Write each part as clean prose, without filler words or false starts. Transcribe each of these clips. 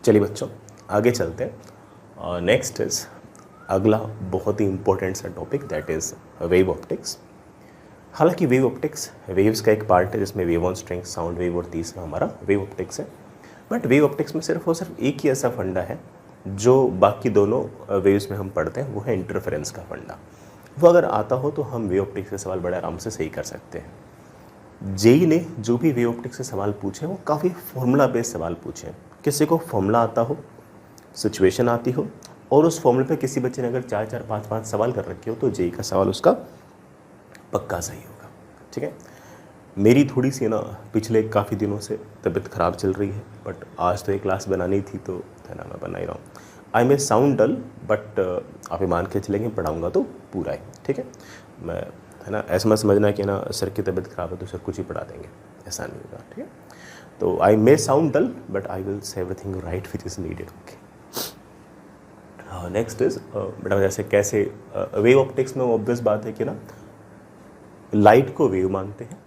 चलिए बच्चों आगे चलते हैं। नेक्स्ट इज अगला बहुत ही इंपॉर्टेंट सा topic, that is wave optics. हालांकि वेव ऑप्टिक्स वेव्स का एक पार्ट है जिसमें wave on string, sound wave और तीसरा हमारा वेव ऑप्टिक्स है। बट वेव ऑप्टिक्स में सिर्फ और सिर्फ एक ही ऐसा फंडा है जो बाकी दोनों वेव्स में हम पढ़ते हैं, वो है इंटरफेरेंस का फंडा। वो अगर आता हो तो हम वेव ऑप्टिक्स के सवाल बड़े आराम से सही कर सकते हैं। जेई ने जो भी वेव ऑप्टिक्स से सवाल पूछे वो काफ़ी फॉर्मूला बेस्ड सवाल पूछे हैं। किसी को फॉर्मूला आता हो, सिचुएशन आती हो और उस फॉर्मूले पे किसी बच्चे ने अगर 4-4, 5-5 सवाल कर रखे हो तो जेई का सवाल उसका पक्का सही होगा। ठीक है, मेरी थोड़ी सी ना पिछले काफ़ी दिनों से तबीयत ख़राब चल रही है, बट आज तो एक क्लास बनानी थी तो है ना, मैं बना ही रहा हूँ। आई मे साउंड डल बट आप ये मान के चलेंगे पढ़ाऊँगा तो पूरा है। ठीक है, मैं है ना ऐसा मत समझना कि ना सर की तबीयत ख़राब है तो सर कुछ ही पढ़ा देंगे, ऐसा नहीं होगा। ठीक है, तो I may sound dull but I will say everything right which is needed. Okay, next is बेटा जैसे कैसे वेव ऑप्टिक्स में ऑब्वियस बात है कि ना लाइट को वेव मानते हैं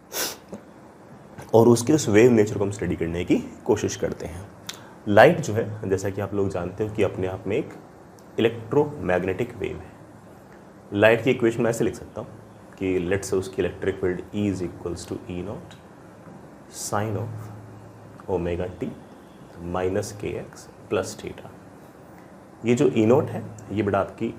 और उसके उस वेव नेचर को हम स्टडी करने की कोशिश करते हैं। लाइट जो है जैसा कि आप लोग जानते हो कि अपने आप में एक इलेक्ट्रोमैग्नेटिक वेव है। लाइट की इक्वेशन मैं ऐसे लिख सकता हूँ कि लेट से उसकी electric field E is equals to E naught sine of omega t minus k x plus theta. ये जो E नॉट है ये बेटा आपकी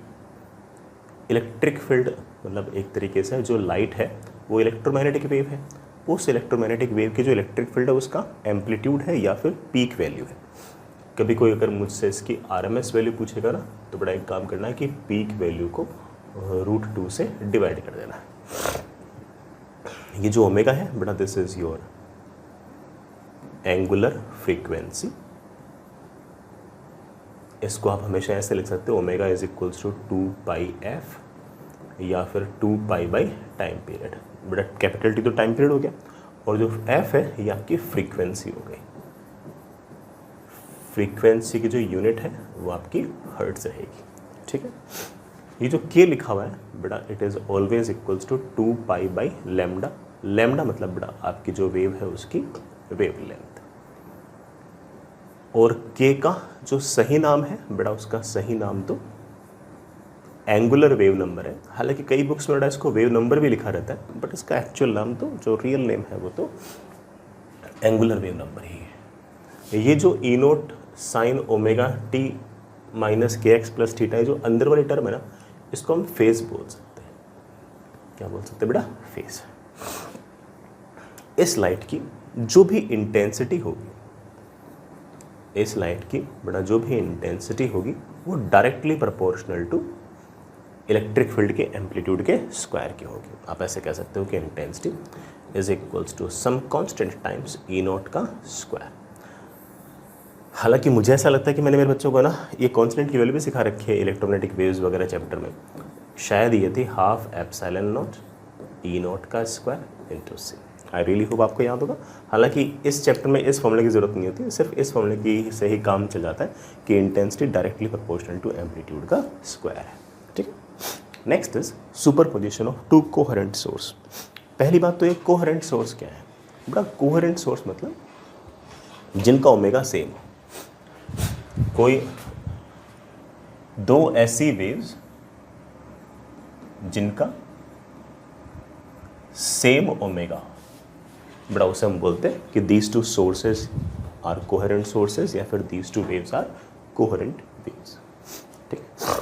इलेक्ट्रिक फील्ड, मतलब एक तरीके से जो लाइट है वो इलेक्ट्रोमैग्नेटिक वेव है। उस इलेक्ट्रोमैग्नेटिक वेव की जो इलेक्ट्रिक फील्ड है उसका एम्पलीट्यूड है या फिर पीक वैल्यू है। कभी कोई अगर मुझसे इसकी RMS वैल्यू पूछेगा ना तो बड़ा एक काम करना है कि पीक वैल्यू को √2 से डिवाइड कर देना है। ये जो ओमेगा है बेटा this is your angular frequency. इसको आप हमेशा ऐसे लिख सकते हो omega is equals to 2πf या फिर 2π बाई टाइम पीरियड। बेटा कैपिटल T तो टाइम पीरियड हो गया और जो f है ये आपकी फ्रीक्वेंसी हो गई। फ्रीक्वेंसी की जो यूनिट है वो आपकी हर्ट्ज रहेगी। ठीक है, ये जो k लिखा हुआ है बेटा it is always equals to 2π by lambda. Lambda मतलब बेटा आपकी जो वेव है उसकी वेव लेंथ। और k का जो सही नाम है बेटा उसका सही नाम तो एंगुलर वेव नंबर है। हालांकि कई बुक्स में बेटा इसको वेव नंबर भी लिखा रहता है बट इसका एक्चुअल नाम तो जो रियल नेम है वो तो एंगुलर वेव नंबर ही है। ये जो E note sine omega t minus k x plus theta है जो अंदर वाली टर्म है ना, इसको हम फेज बोल सकते हैं। क्या बोल सकते हैं बेटा? फेज। इस लाइट की जो भी इंटेंसिटी होगी, इस लाइट की बेटा जो भी इंटेंसिटी होगी वो directly proportional to electric field के एम्पलीट्यूड के स्क्वायर की होगी। आप ऐसे कह सकते हो कि intensity is equals to some constant times E not का स्क्वायर। हालांकि मुझे ऐसा लगता है कि मैंने मेरे बच्चों को ना ये कांस्टेंट की वैल्यू भी सिखा रखी है इलेक्ट्रोमैग्नेटिक वेव्स वगैरह चैप्टर में। शायद ये थी half epsilon not E not का square into C। I really hope आपको याद होगा। हालांकि इस चैप्टर में इस फॉर्मूले की ज़रूरत नहीं होती, सिर्फ इस फॉर्मूले की से ही काम चल जाता है कि intensity directly proportional to amplitude का स्क्वायर है। ठीक है, next is superposition of two coherent source. पहली बात तो एक कोहेरेंट सोर्स क्या है बेटा? कोहेरेंट सोर्स मतलब जिनका ओमेगा सेम हो। कोई दो ऐसी वेव्स जिनका सेम ओमेगा बेटा उसे हम बोलते हैं कि these two sources are coherent sources या फिर these two waves are coherent waves. ठीक है,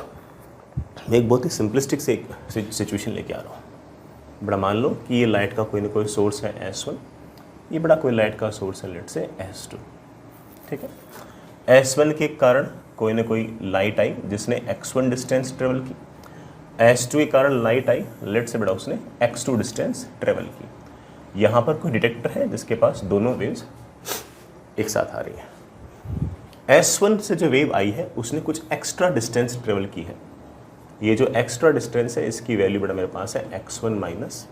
मैं एक बहुत ही सिंपलिस्टिक से एक सिचुएशन लेके आ रहा हूँ। बड़ा मान लो कि ये लाइट का कोई ना कोई सोर्स है S1, ये बड़ा कोई लाइट का सोर्स है लेट से S2। ठीक है, S1 के कारण कोई ना कोई लाइट आई जिसने x1 डिस्टेंस ट्रेवल की, S2 के कारण लाइट आई लेट से बड़ा उसने x2 डिस्टेंस ट्रेवल की। यहाँ पर कोई डिटेक्टर है जिसके पास दोनों वेव्स एक साथ आ रही हैं। S1 से जो वेव आई है उसने कुछ एक्स्ट्रा डिस्टेंस ट्रेवल की है। ये जो एक्स्ट्रा डिस्टेंस है इसकी वैल्यू बेटा मेरे पास है x1 माइनस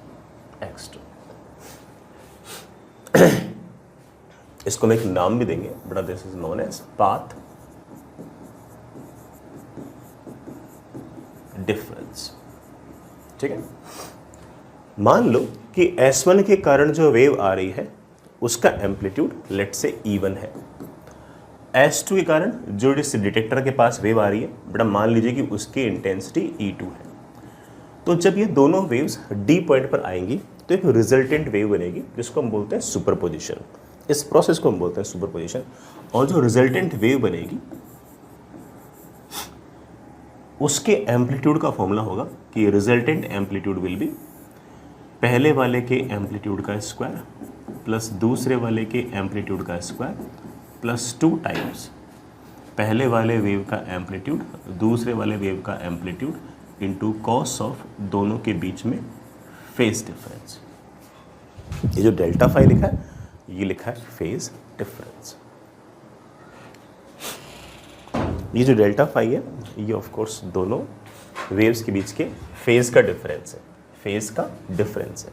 x2। इसको मैं एक नाम भी देंगे बेटा, this is known as path difference. ठीक है, मान लो कि S1 के कारण जो वेव आ रही है उसका एम्पलीट्यूड लेट से E1 है। S2 के कारण जो इस डिटेक्टर के पास वेव आ रही है बेटा, मान लीजिए कि उसकी इंटेंसिटी E2 है। तो जब ये दोनों वेव्स D पॉइंट पर आएंगी तो एक रिजल्टेंट वेव बनेगी जिसको हम बोलते हैं सुपरपोजिशन। इस प्रोसेस को हम बोलते हैं सुपरपोजिशन। और जो रिजल्टेंट वेव बनेगी उसके एम्पलीट्यूड का फॉर्मूला होगा कि रिजल्टेंट एम्पलीट्यूड विल बी पहले वाले के एम्पलीट्यूड का स्क्वायर प्लस दूसरे वाले के एम्पलीट्यूड का स्क्वायर प्लस 2 टाइम्स पहले वाले वेव का एम्पलीट्यूड दूसरे वाले वेव का एम्पलीट्यूड इनटू कॉस ऑफ दोनों के बीच में फेज डिफरेंस। ये जो डेल्टा फाई लिखा है ये लिखा है फेज डिफरेंस। ये जो डेल्टा फाई है ये ऑफ कोर्स दोनों वेव्स के बीच के फेज का डिफरेंस है, फेज का डिफरेंस है।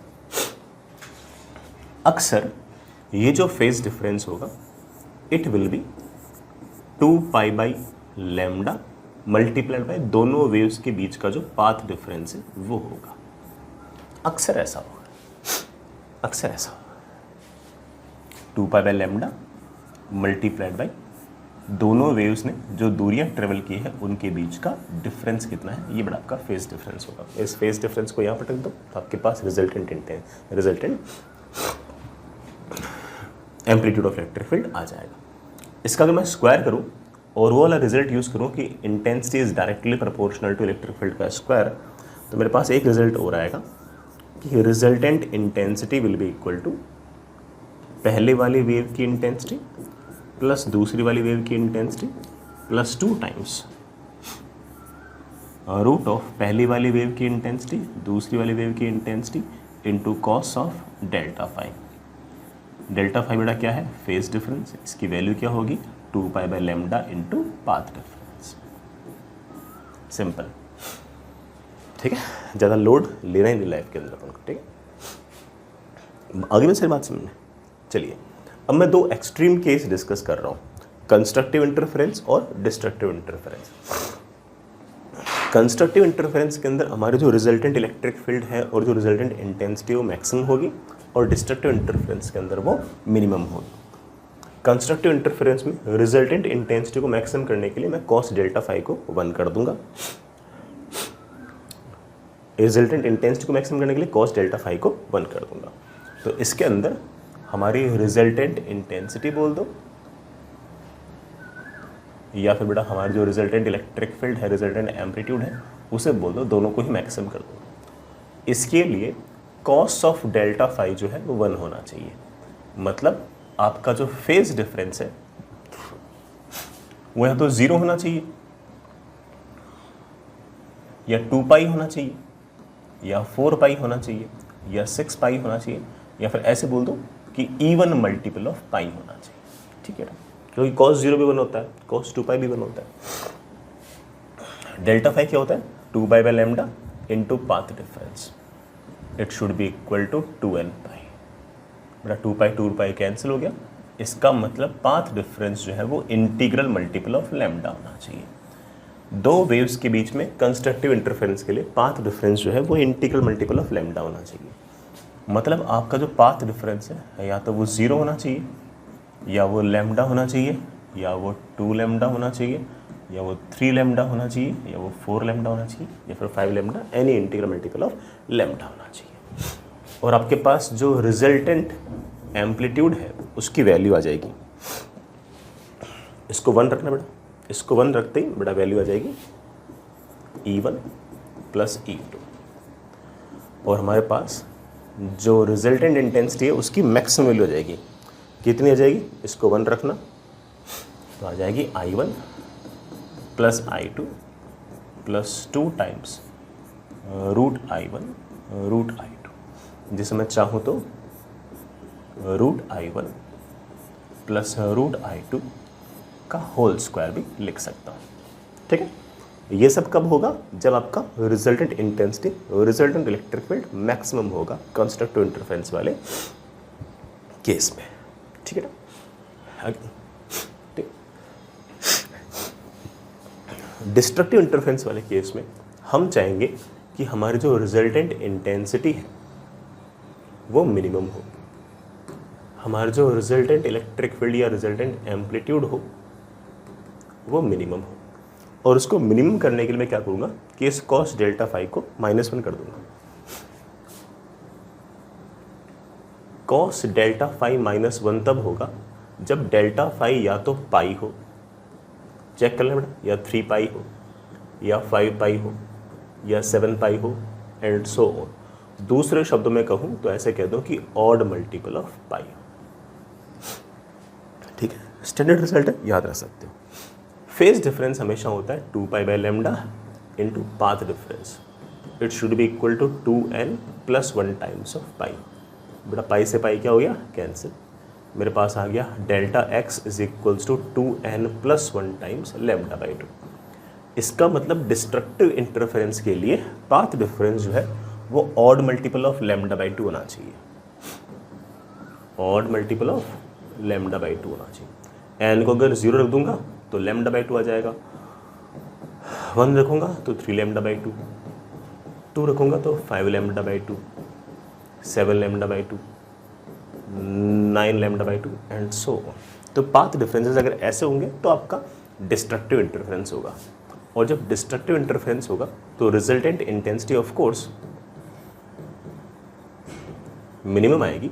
अक्सर ये जो फेज डिफरेंस होगा it will be 2 pi by lambda multiplied by दोनों वेव्स के बीच का जो पाथ डिफरेंस है वो होगा। अक्सर ऐसा होगा, अक्सर ऐसा होगा 2 pi by lambda multiplied by दोनों वेव्स ने जो दूरियां ट्रेवल की है उनके बीच का डिफरेंस कितना है, ये बड़ा आपका फेज डिफरेंस होगा। इस फेज डिफरेंस को यहाँ पर रख दो तो आपके पास resultant amplitude of electric field आ जाएगा। इसका अगर मैं स्क्वायर करूँ और वो वाला रिजल्ट यूज़ करूँ कि intensity is directly proportional to electric field का स्क्वायर, तो मेरे पास एक रिजल्ट और आएगा कि resultant intensity will be equal to पहले वाली वेव की इंटेंसिटी प्लस दूसरी वाली वेव की intensity plus 2 times root of पहली वाली वेव की इंटेंसिटी दूसरी वाली वेव की intensity into cos of delta phi. Delta phi बेटा क्या है, फेज डिफरेंस। इसकी वैल्यू क्या होगी 2 pi by lambda into path difference. Simple, ठीक है, ज़्यादा लोड लेना ही नहीं लाइफ के अंदर अपन को, ठीक है। आगे में सारी बात समझने चलिए। अब मैं 2 एक्सट्रीम केस डिस्कस कर रहा हूँ, कंस्ट्रक्टिव इंटरफेरेंस और डिस्ट्रक्टिव इंटरफेरेंस। कंस्ट्रक्टिव इंटरफेरेंस के अंदर हमारे जो रिजल्टेंट इलेक्ट्रिक फील्ड है और जो रिजल्टेंट इंटेंसिटी वो मैक्सिमम होगी और डिस्ट्रक्टिव इंटरफेरेंस के अंदर वो मिनिमम होगी। कंस्ट्रक्टिव इंटरफेरेंस में रिजल्टेंट इंटेंसिटी को मैक्सिमम करने के लिए मैं कॉस डेल्टा फाई को 1 कर दूंगा। रिजल्टेंट इंटेंसिटी को मैक्सिमम करने के लिए कॉस डेल्टा फाई को 1 कर दूंगा। तो इसके अंदर हमारी रिजल्टेंट इंटेंसिटी बोल दो या फिर बेटा हमारी जो रिजल्टेंट इलेक्ट्रिक फील्ड है, रिजल्टेंट एम्पलीट्यूड है, उसे बोल दो, दोनों को ही मैक्सिमम कर दो। इसके लिए कॉस ऑफ डेल्टा फाई जो है वो 1 होना चाहिए। मतलब आपका जो फेज डिफरेंस है वो या तो 0 होना चाहिए या 2 पाई होना चाहिए या 4 पाई होना चाहिए या 6 पाई होना चाहिए या फिर ऐसे बोल दो कि इवन मल्टीपल ऑफ पाई होना चाहिए, ठीक है ना, क्योंकि कॉस 0 भी 1 होता है, कॉस 2 पाई भी 1 होता है। डेल्टा फाई क्या होता है 2 pi by lambda into path difference. It should be equal to 2n pi. मेरा 2 पाई कैंसिल हो गया। इसका मतलब पाथ डिफरेंस जो है वो इंटीग्रल मल्टीपल ऑफ लैम्डा होना चाहिए। दो वेव्स के बीच में कंस्ट्रक्टिव इंटरफेरेंस के लिए पाथ डिफरेंस जो है वो इंटीग्रल मल्टीपल ऑफ लैम्डा होना चाहिए। मतलब आपका जो पाथ डिफरेंस है या तो वो 0 होना चाहिए या वो लैम्डा होना चाहिए या वो 2 लैम्डा होना चाहिए या वो 3 लैम्डा होना चाहिए या वो 4 लैम्डा होना चाहिए या फिर 5 lambda, any integral multiple of lambda होना चाहिए। और आपके पास जो रिजल्टेंट एम्पलीट्यूड है उसकी वैल्यू आ जाएगी, इसको 1 रखना बेटा, इसको 1 रखते ही बेटा वैल्यू आ जाएगी E1 प्लस E2। और हमारे पास जो रिजल्टेंट इंटेंसिटी है उसकी मैक्सिमम वैल्यू आ जाएगी। कितनी आ जाएगी, इसको 1 रखना तो आ जाएगी I1 plus I2 plus 2 times root I1 root I2, जिसे मैं चाहूँ तो root I1 plus root I2 का होल स्क्वायर भी लिख सकता हूँ, ठीक है। ये सब कब होगा, जब आपका resultant intensity, resultant electric field maximum होगा कंस्ट्रक्टिव इंटरफेरेंस वाले केस में, ठीक है ना। ठीक, डिस्ट्रक्टिव इंटरफेरेंस वाले केस में हम चाहेंगे कि हमारी जो रिजल्टेंट इंटेंसिटी है वो मिनिमम हो, हमारा जो रिजल्टेंट इलेक्ट्रिक फील्ड या रिजल्टेंट एम्पलीट्यूड हो वो मिनिमम हो। और उसको मिनिमम करने के लिए मैं क्या करूँगा कि इस cos डेल्टा फाई को -1 कर दूंगा। cos डेल्टा फाई -1 तब होगा जब डेल्टा फाई या तो पाई हो, चेक कर लें बेटा, या 3 पाई हो, या 5 पाई हो, या 7 पाई हो, एंड सो ऑन। दूसरे शब्दों में कहूँ तो ऐसे कह दो कि ऑड मल्टीपल ऑफ पाई। ठीक है, स्टैंडर्ड रिजल्ट है, याद रख सकते हो। फेज डिफरेंस हमेशा होता है 2 pi by lambda into path difference. It should be equal to 2n + 1 times of pi. बेटा पाई से पाई क्या हो गया, कैंसिल। मेरे पास आ गया delta x is equals to 2n + 1 times lambda by 2। इसका मतलब डिस्ट्रक्टिव इंटरफेरेंस के लिए पाथ डिफरेंस जो है वो odd multiple of lambda by 2 होना चाहिए। Odd multiple of lambda by 2 होना चाहिए। n को अगर 0 रख दूंगा तो लैम्डा बाई 2 आ जाएगा, 1 रखूंगा तो 3 लैम्डा बाई 2, 2 रखूंगा तो 5 lambda by 2, 7 lambda by 2, 9 lambda by 2 and so on. तो पाथ डिफरेंसेस अगर ऐसे होंगे तो आपका डिस्ट्रक्टिव इंटरफेरेंस होगा। और जब डिस्ट्रक्टिव इंटरफेरेंस होगा तो resultant intensity of course minimum आएगी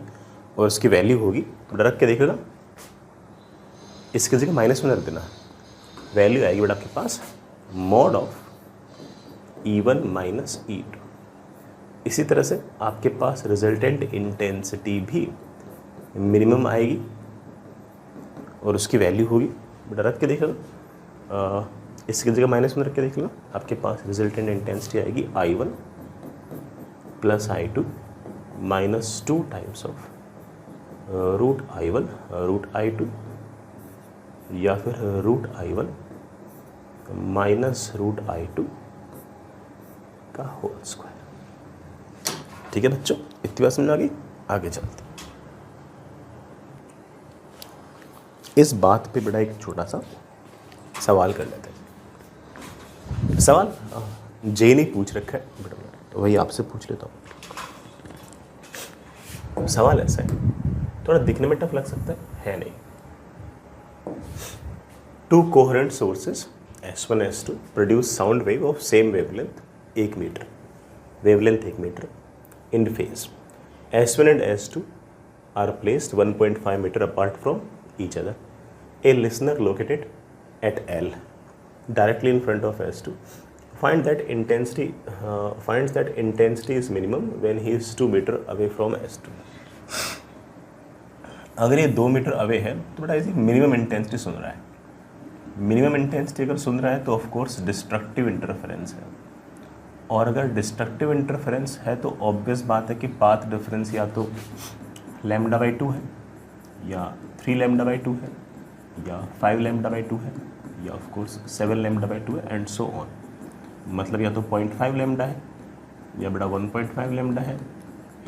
और उसकी वैल्यू होगी, तो रख के देखिएगा, इसकी जगह -1 रख देना, वैल्यू आएगी बेटा आपके पास मॉड ऑफ E1 - E2। इसी तरह से आपके पास रिजल्टेंट इंटेंसिटी भी मिनिमम आएगी और उसकी वैल्यू होगी, बेटा रख के देखिएगा, इसकी जगह -1 रख के देखिएगा, आपके पास रिजल्टेंट इंटेंसिटी आएगी I1 + I2 -2 times of root I1 root I2 या फिर रूट I1 -रूट I2 का होल स्क्वायर। ठीक है बच्चों, इतनी बात समझ आ गई। आगे चलते हैं। इस बात पे बड़ा एक छोटा सा सवाल कर लेते हैं। सवाल जे ने पूछ रखा है बेटा, तो वही आपसे पूछ लेता हूँ। सवाल ऐसा है, थोड़ा दिखने में टफ लग सकता है नहीं। 2 coherent sources S1 S2 produce sound wave of same wavelength 1 metre, wavelength 1 metre in phase. S1 and S2 are placed 1.5 meter apart from each other. A listener located at L directly in front of S2 finds that intensity is minimum when he is 2 meter away from S2. अगर ये 2 metre away है तो बेटा इसे minimum intensity सुन रहा है। Minimum intensity अगर सुन रहा है तो ऑफ कोर्स डिस्ट्रक्टिव इंटरफेरेंस है, और अगर डिस्ट्रक्टिव इंटरफेरेंस है तो ऑब्वियस बात है कि पाथ डिफरेंस या तो लैम्डा बाई 2 है, या 3 लैम्डा बाई 2 है, या 5 लैम्डा बाई 2 है, या ऑफ कोर्स 7 लैम्डा बाई 2 है एंड सो ऑन। मतलब या तो 0.5 लैम्डा है, या बेटा 1.5 लैम्डा है,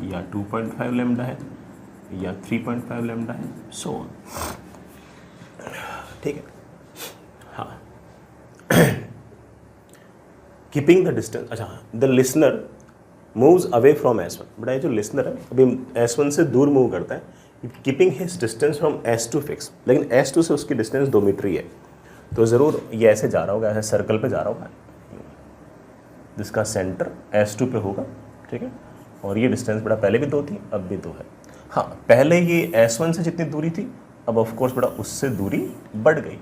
या 2.5 लैम्डा है, या 3.5 लैम्डा है, सो ऑन। ठीक है, हाँ। कीपिंग द डिस्टेंस, अच्छा, the listener moves away from S1। बेटा ये जो लिसनर है अभी S1 से दूर मूव करता है, keeping his distance from S2 fix, लेकिन S2 से उसकी डिस्टेंस 2 मीटर ही है, तो ज़रूर ये ऐसे जा रहा होगा, ऐसे सर्कल पे जा रहा होगा जिसका सेंटर S2 पे होगा। ठीक है, और ये डिस्टेंस बेटा पहले भी 2 थी, अब भी 2 है। हाँ, पहले ये S1 से जितनी दूरी थी, अब ऑफ कोर्स बेटा उससे दूरी बढ़ गई,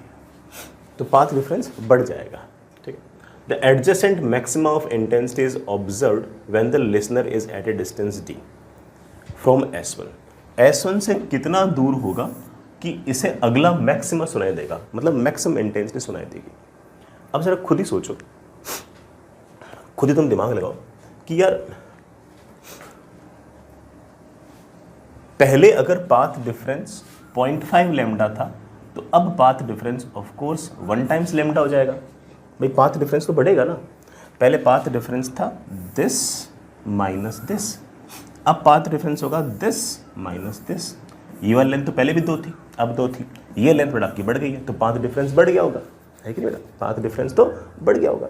तो पाथ डिफरेंस बढ़ जाएगा। ठीक है, the adjacent maxima of intensity is observed when the listener is at a distance d from S1। S1 से कितना दूर होगा कि इसे अगला मैक्सिमा सुनाई देगा, मतलब मैक्सिमम इंटेंसिटी सुनाई देगी। अब जरा खुद ही सोचो, खुद ही तुम दिमाग लगाओ कि यार पहले अगर पाथ डिफरेंस 0.5 लैम्डा था तो अब path difference of course 1 times lambda हो जाएगा। भाई पाथ डिफरेंस तो बढ़ेगा ना, पहले पाथ डिफरेंस था दिस माइनस दिस, अब पाथ डिफरेंस होगा दिस माइनस दिस। ये वाली लेंथ तो पहले भी 2 थी, अब 2 थी, ये लेंथ बेटा आपकी बढ़ गई है, तो पाथ डिफरेंस बढ़ गया होगा, है कि नहीं बेटा? पाथ डिफरेंस तो बढ़ गया होगा,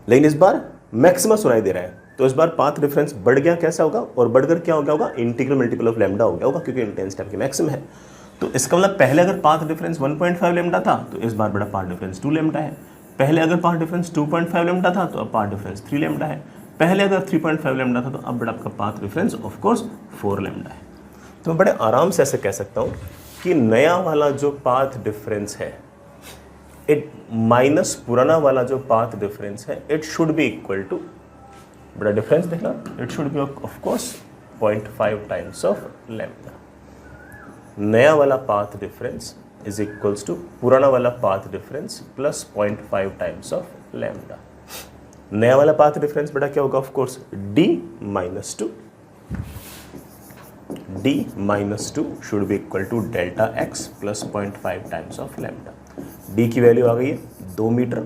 लेकिन इस बार मैक्सिमम सुनाई दे रहा है, तो इस बार पाथ डिफरेंस बढ़ गया। कैसा होगा? और बढ़कर क्या हो गया होगा? इंटीग्रल मल्टीपल ऑफ लैम्डा हो गया होगा, क्योंकि इंटेंसिटी आपकी मैक्सिमम है। तो इसका मतलब पहले अगर पाथ डिफरेंस 1.5 लैम्डा था तो इस बार बड़ा पाथ डिफरेंस 2 लैम्डा है। पहले अगर पाथ डिफरेंस 2.5 लैम्डा था तो अब पाथ डिफरेंस 3 लैम्डा है। पहले अगर 3.5 लैम्डा था तो अब बड़ा आपका path difference of course 4 lambda है। तो मैं बड़े आराम से ऐसे कह सकता हूँ कि नया वाला जो पाथ डिफरेंस है इट माइनस पुराना वाला जो पाथ डिफरेंस है it should be equal to, बड़ा डिफरेंस देखना, it should be of course 0.5 times of lambda. नया वाला path difference is equals to पुराना वाला path difference plus 0.5 times of lambda. नया वाला पाथ डिफरेंस बेटा क्या होगा, of course d minus two should be equal to delta x plus 0.5 times of lambda. d की वैल्यू आ गई है 2 मीटर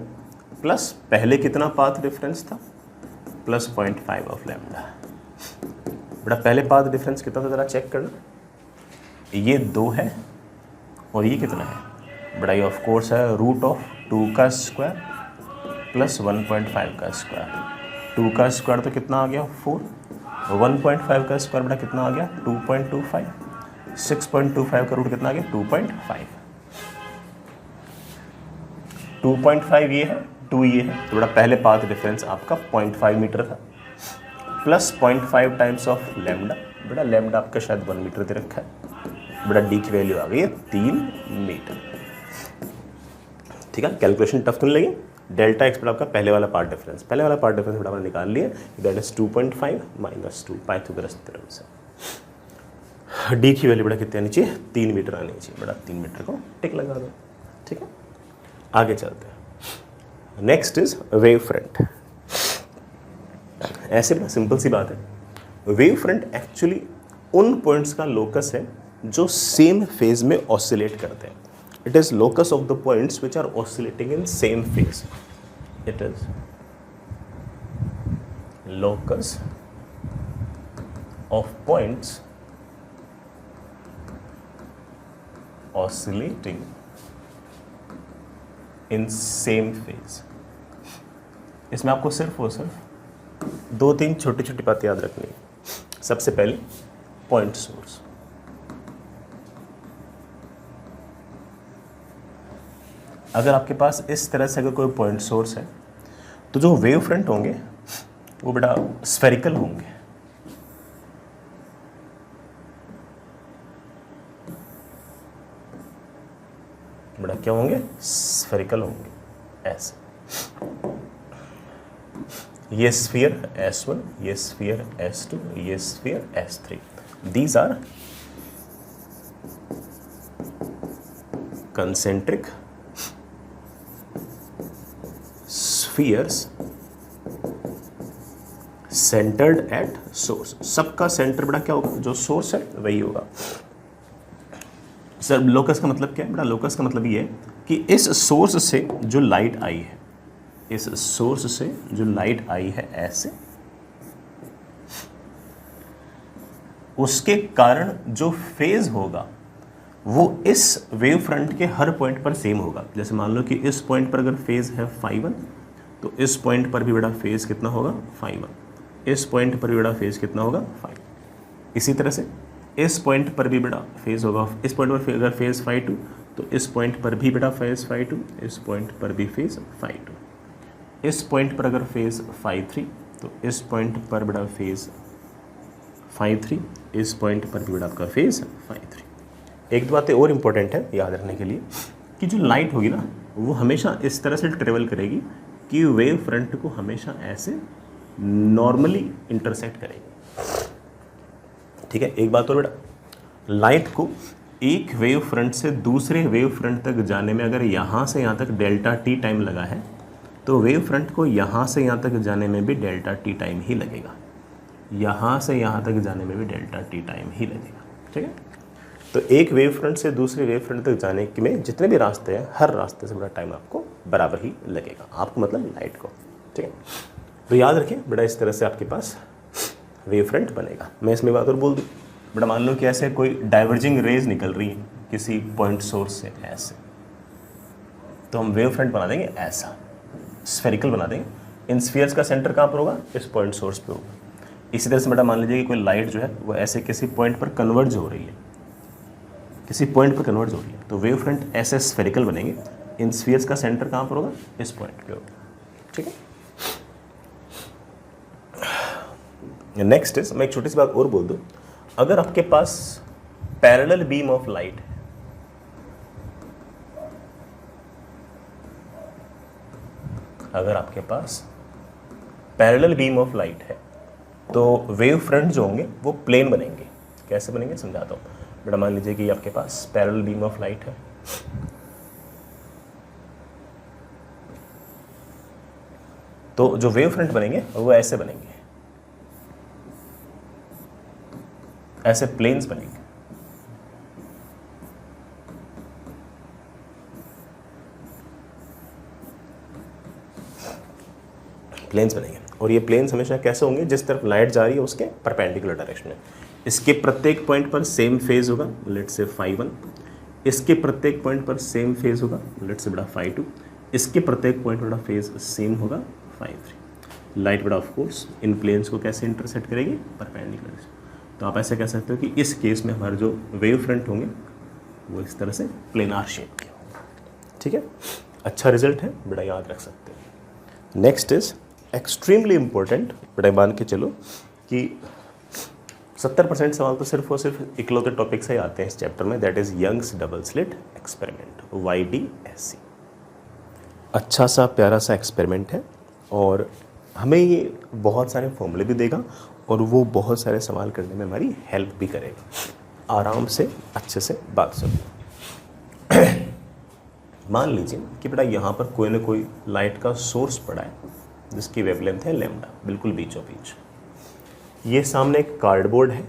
प्लस पहले कितना पाथ डिफरेंस था प्लस 0.5 ऑफ लैम्डा। बेटा पहले पाथ डिफरेंस कितना था जरा चेक करना, ये 2 है और ये कितना है बड़ा, ये ऑफ कोर्स है रूट ऑफ 2 का स्क्वायर प्लस 1.5 का स्क्वायर। 2 का स्क्वायर तो कितना आ गया 4, 1.5 का स्क्वायर बेटा कितना आ गया 2.25, 6.25 का रूट कितना आ गया 2.5, 2.5 ये है 2 ये है, तो बेटा पहले पाथ डिफरेंस आपका 0.5 मीटर था प्लस 0.5 टाइम्स ऑफ लैम्डा। बेटा लैम्डा आपका शायद 1 मीटर दे रखा है, बेटा डी की वैल्यू आ गई है 3 मीटर। ठीक है, कैलकुलेशन टफ तो नहीं लगी। डेल्टा एक्स बेटा आपका पहले वाला पार्ट डिफरेंस, पहले वाला पार्ट डिफरेंस बेटा हमने निकाल लिया, that is 2.5 minus 2 Pythagoras theorem से। डी की वैल्यू बेटा कितनी आनी चाहिए 3 मीटर आनी चाहिए, बेटा 3 मीटर को टिक लगा दो। ठीक है, आगे चलते हैं। Next is wave front. ऐसे बड़ा सिंपल सी बात है, वेव फ्रंट एक्चुअली उन पॉइंट्स का लोकस है जो सेम फेज में ऑसिलेट करते हैं। It is locus of the points which are oscillating in same phase. It is locus of points oscillating in same phase. इसमें आपको सिर्फ और सिर्फ 2-3 छोटी छोटी बातें याद रखनी है। सबसे पहले पॉइंट सोर्स, अगर आपके पास इस तरह से अगर कोई पॉइंट सोर्स है तो जो वेव फ्रंट होंगे वो बेटा स्फेरिकल होंगे। बेटा क्या होंगे स्फेरिकल होंगे ऐसे। ये स्फीयर S1, ये स्फीयर S2, ये sphere S3, these are concentric spheres centred at source. सबका सेंटर बेटा क्या होगा, जो सोर्स है वही होगा। सर लोकस का मतलब क्या है बेटा, लोकस का मतलब ये है कि इस सोर्स से जो लाइट आई है, इस सोर्स से जो लाइट आई है ऐसे, उसके कारण जो फेज होगा वो इस वेव फ्रंट के हर पॉइंट पर सेम होगा। जैसे मान लो कि इस पॉइंट पर अगर फेज है φ1 तो इस पॉइंट पर भी बड़ा फेज कितना होगा φ1, इस पॉइंट पर भी बड़ा फेज कितना होगा φ2। इसी तरह से इस पॉइंट पर भी बड़ा फेज होगा, इस पॉइंट पर अगर फेज φ2 तो इस पॉइंट पर भी बड़ा फेज φ2, इस पॉइंट पर भी फेज φ2, इस पॉइंट पर अगर फेज φ3 तो इस पॉइंट पर बड़ा फेज φ3, इस पॉइंट पर भी बड़ा आपका फेज φ3। एक दो बातें और इम्पोर्टेंट है याद रखने के लिए कि जो लाइट होगी ना वो हमेशा इस तरह से ट्रेवल करेगी कि वेव फ्रंट को हमेशा ऐसे नॉर्मली इंटरसेक्ट करेगी। ठीक है, एक बात और बेटा, लाइट को एक वेव फ्रंट से दूसरे वेव फ्रंट तक जाने में अगर यहाँ से यहाँ तक डेल्टा टी टाइम लगा है तो वेव फ्रंट को यहाँ से यहाँ तक जाने में भी डेल्टा टी टाइम ही लगेगा, यहाँ से यहाँ तक जाने में भी डेल्टा टी टाइम ही लगेगा। ठीक है, तो एक वेव फ्रंट से दूसरे वेव फ्रंट तक जाने में जितने भी रास्ते हैं हर रास्ते से बड़ा टाइम आपको बराबर ही लगेगा, आपको मतलब लाइट को। ठीक है, तो याद रखिए बेटा इस तरह से आपके पास वेव फ्रंट बनेगा। मैं इसमें बात और बोल दूँ बेटा, मान लो कि ऐसे कोई डाइवर्जिंग रेज निकल रही है किसी पॉइंट सोर्स से ऐसे, तो हम वेव फ्रंट बना देंगे ऐसा, स्फेरिकल बना देंगे। इन स्फीयर्स का सेंटर कहाँ पर होगा, इस पॉइंट सोर्स पे होगा। इसी तरह से बेटा मान लीजिए कि कोई लाइट जो है वो ऐसे किसी पॉइंट पर कन्वर्ज हो रही है, किसी पॉइंट पर कन्वर्ज हो रही है, तो वेव फ्रंट ऐसे स्फेरिकल बनेंगे। इन स्फीयर्स का सेंटर कहाँ पर होगा? इस पॉइंट पे होगा। ठीक है। नेक्स्ट इज, मैं एक छोटी सी बात और बोल दूं, अगर आपके पास पैरेलल बीम ऑफ लाइट है, अगर आपके पास पैरेलल बीम ऑफ लाइट है तो वेव फ्रंट जो होंगे वो प्लेन बनेंगे। कैसे बनेंगे समझाता हूँ बेटा। मान लीजिए कि आपके पास पैरेलल बीम ऑफ लाइट है, तो जो वेव फ्रंट बनेंगे वो ऐसे बनेंगे, ऐसे प्लेन्स बनेंगे। प्लेन्स बनेंगे, और ये प्लेन्स हमेशा कैसे होंगे? जिस तरफ लाइट जा रही है उसके परपेंडिकुलर डायरेक्शन में। इसके प्रत्येक पॉइंट पर सेम फेज होगा, लेट्स से φ1। इसके प्रत्येक पॉइंट पर सेम फेज होगा, लेट्स से बड़ा φ2। इसके प्रत्येक पॉइंट बड़ा फेज सेम होगा φ3। लाइट बड़ा ऑफ कोर्स इन प्लेन्स को कैसे इंटरसेक्ट करेगी? परपेंडिकुलर। तो आप ऐसे कह सकते हो कि इस केस में हमारे जो वेव फ्रंट होंगे वो इस तरह से प्लेनार शेप के होंगे। ठीक है, अच्छा रिजल्ट है बेटा, याद रख सकते हैं। नेक्स्ट इज एक्सट्रीमली इंपॉर्टेंट बेटा, मान के चलो कि 70% सवाल तो सिर्फ और सिर्फ इकलौते टॉपिक से ही आते हैं इस चैप्टर में, that is Young's double slit experiment, YDSC। अच्छा सा प्यारा सा एक्सपेरिमेंट है, और हमें ये बहुत सारे फॉर्मूले भी देगा और वो बहुत सारे सवाल करने में हमारी हेल्प भी करेगा। आराम से अच्छे से बात सुनिए। मान लीजिए कि बेटा यहाँ पर कोई ना कोई लाइट का सोर्स पड़ा है जिसकी वेवलेंथ है लैम्डा, बिल्कुल बीचों बीच। ये सामने एक कार्डबोर्ड है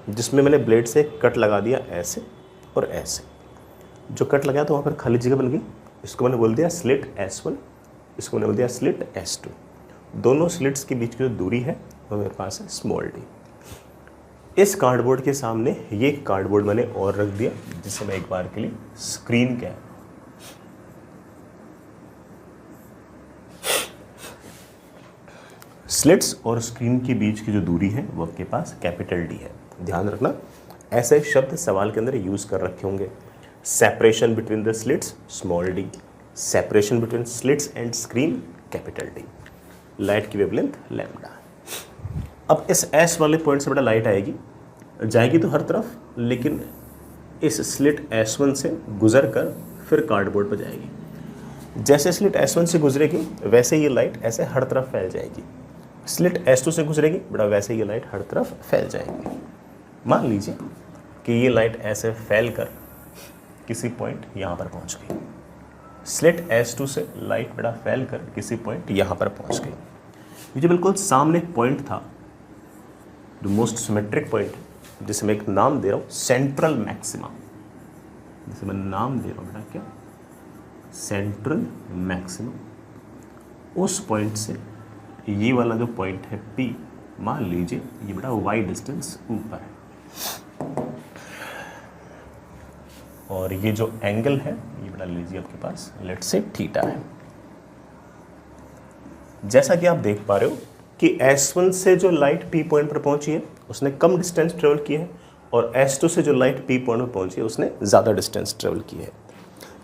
जिसमें मैंने ब्लेड से कट लगा दिया ऐसे और ऐसे। जो कट लगाया तो वहाँ पर खाली जगह बन गई, इसको मैंने बोल दिया स्लिट S1, इसको मैंने बोल दिया स्लिट S2। दोनों स्लिट्स के बीच की जो दूरी है वो मेरे पास है स्मॉल d। इस कार्डबोर्ड के सामने ये कार्डबोर्ड मैंने और रख दिया जिसे मैं एक बार के लिए स्क्रीन कह। स्लिट्स और स्क्रीन के बीच की जो दूरी है वो आपके पास कैपिटल D है। ध्यान रखना, ऐसे शब्द सवाल के अंदर यूज कर रखे होंगे। Separation between the slits small d, separation between slits and screen capital D, light की वेवलेंथ लैम्डा। अब इस S वाले पॉइंट से बेटा लाइट आएगी, जाएगी तो हर तरफ, लेकिन इस स्लिट S1 से गुजर कर फिर कार्डबोर्ड पर जाएगी। जैसे स्लिट S1 से गुजरेगी वैसे ये लाइट ऐसे हर तरफ फैल जाएगी। स्लिट S2 से गुजरेगी बेटा वैसे ये लाइट हर तरफ फैल जाएगी। मान लीजिए कि ये लाइट ऐसे फैल कर किसी पॉइंट यहाँ पर पहुँच गई। स्लिट S2 से लाइट बेटा फैल कर किसी पॉइंट यहाँ पर पहुँच गई। ये जो बिल्कुल सामने पॉइंट था, जो मोस्ट सिमेट्रिक पॉइंट है, जिसे मैं एक नाम दे रहा हूँ सेंट्रल मैक्सिमा, जिसे मैं नाम दे रहा हूँ बेटा क्या? Central maxima. उस पॉइंट से ये वाला जो पॉइंट है P, मान लीजिए ये बेटा y डिस्टेंस ऊपर है, और ये जो एंगल है ये बेटा लीजिए आपके पास लेट्स से थीटा है। जैसा कि आप देख पा रहे हो कि S1 से जो लाइट P पॉइंट पर पहुंची है उसने कम डिस्टेंस ट्रेवल की है, और S2 से जो लाइट P पॉइंट पर पहुंची है उसने ज़्यादा डिस्टेंस ट्रेवल की है।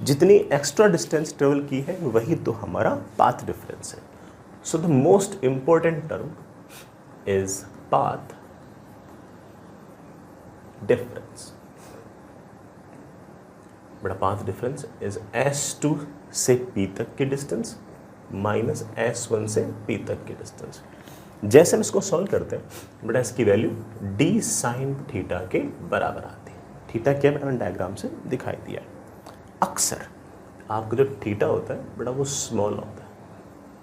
जितनी एक्स्ट्रा डिस्टेंस ट्रेवल की है वही तो हमारा पाथ डिफरेंस है। So the most important term is path difference. बड़ा पाथ डिफरेंस इज S2 से P तक की डिस्टेंस माइनस S1 से P तक की डिस्टेंस। जैसे हम इसको सॉल्व करते हैं बेटा इसकी वैल्यू d sin थीटा के बराबर आती है। थीटा क्या बेटा मैंने डायग्राम से दिखाई दिया है। अक्सर आपका जो थीटा होता है बेटा वो स्मॉल होता है,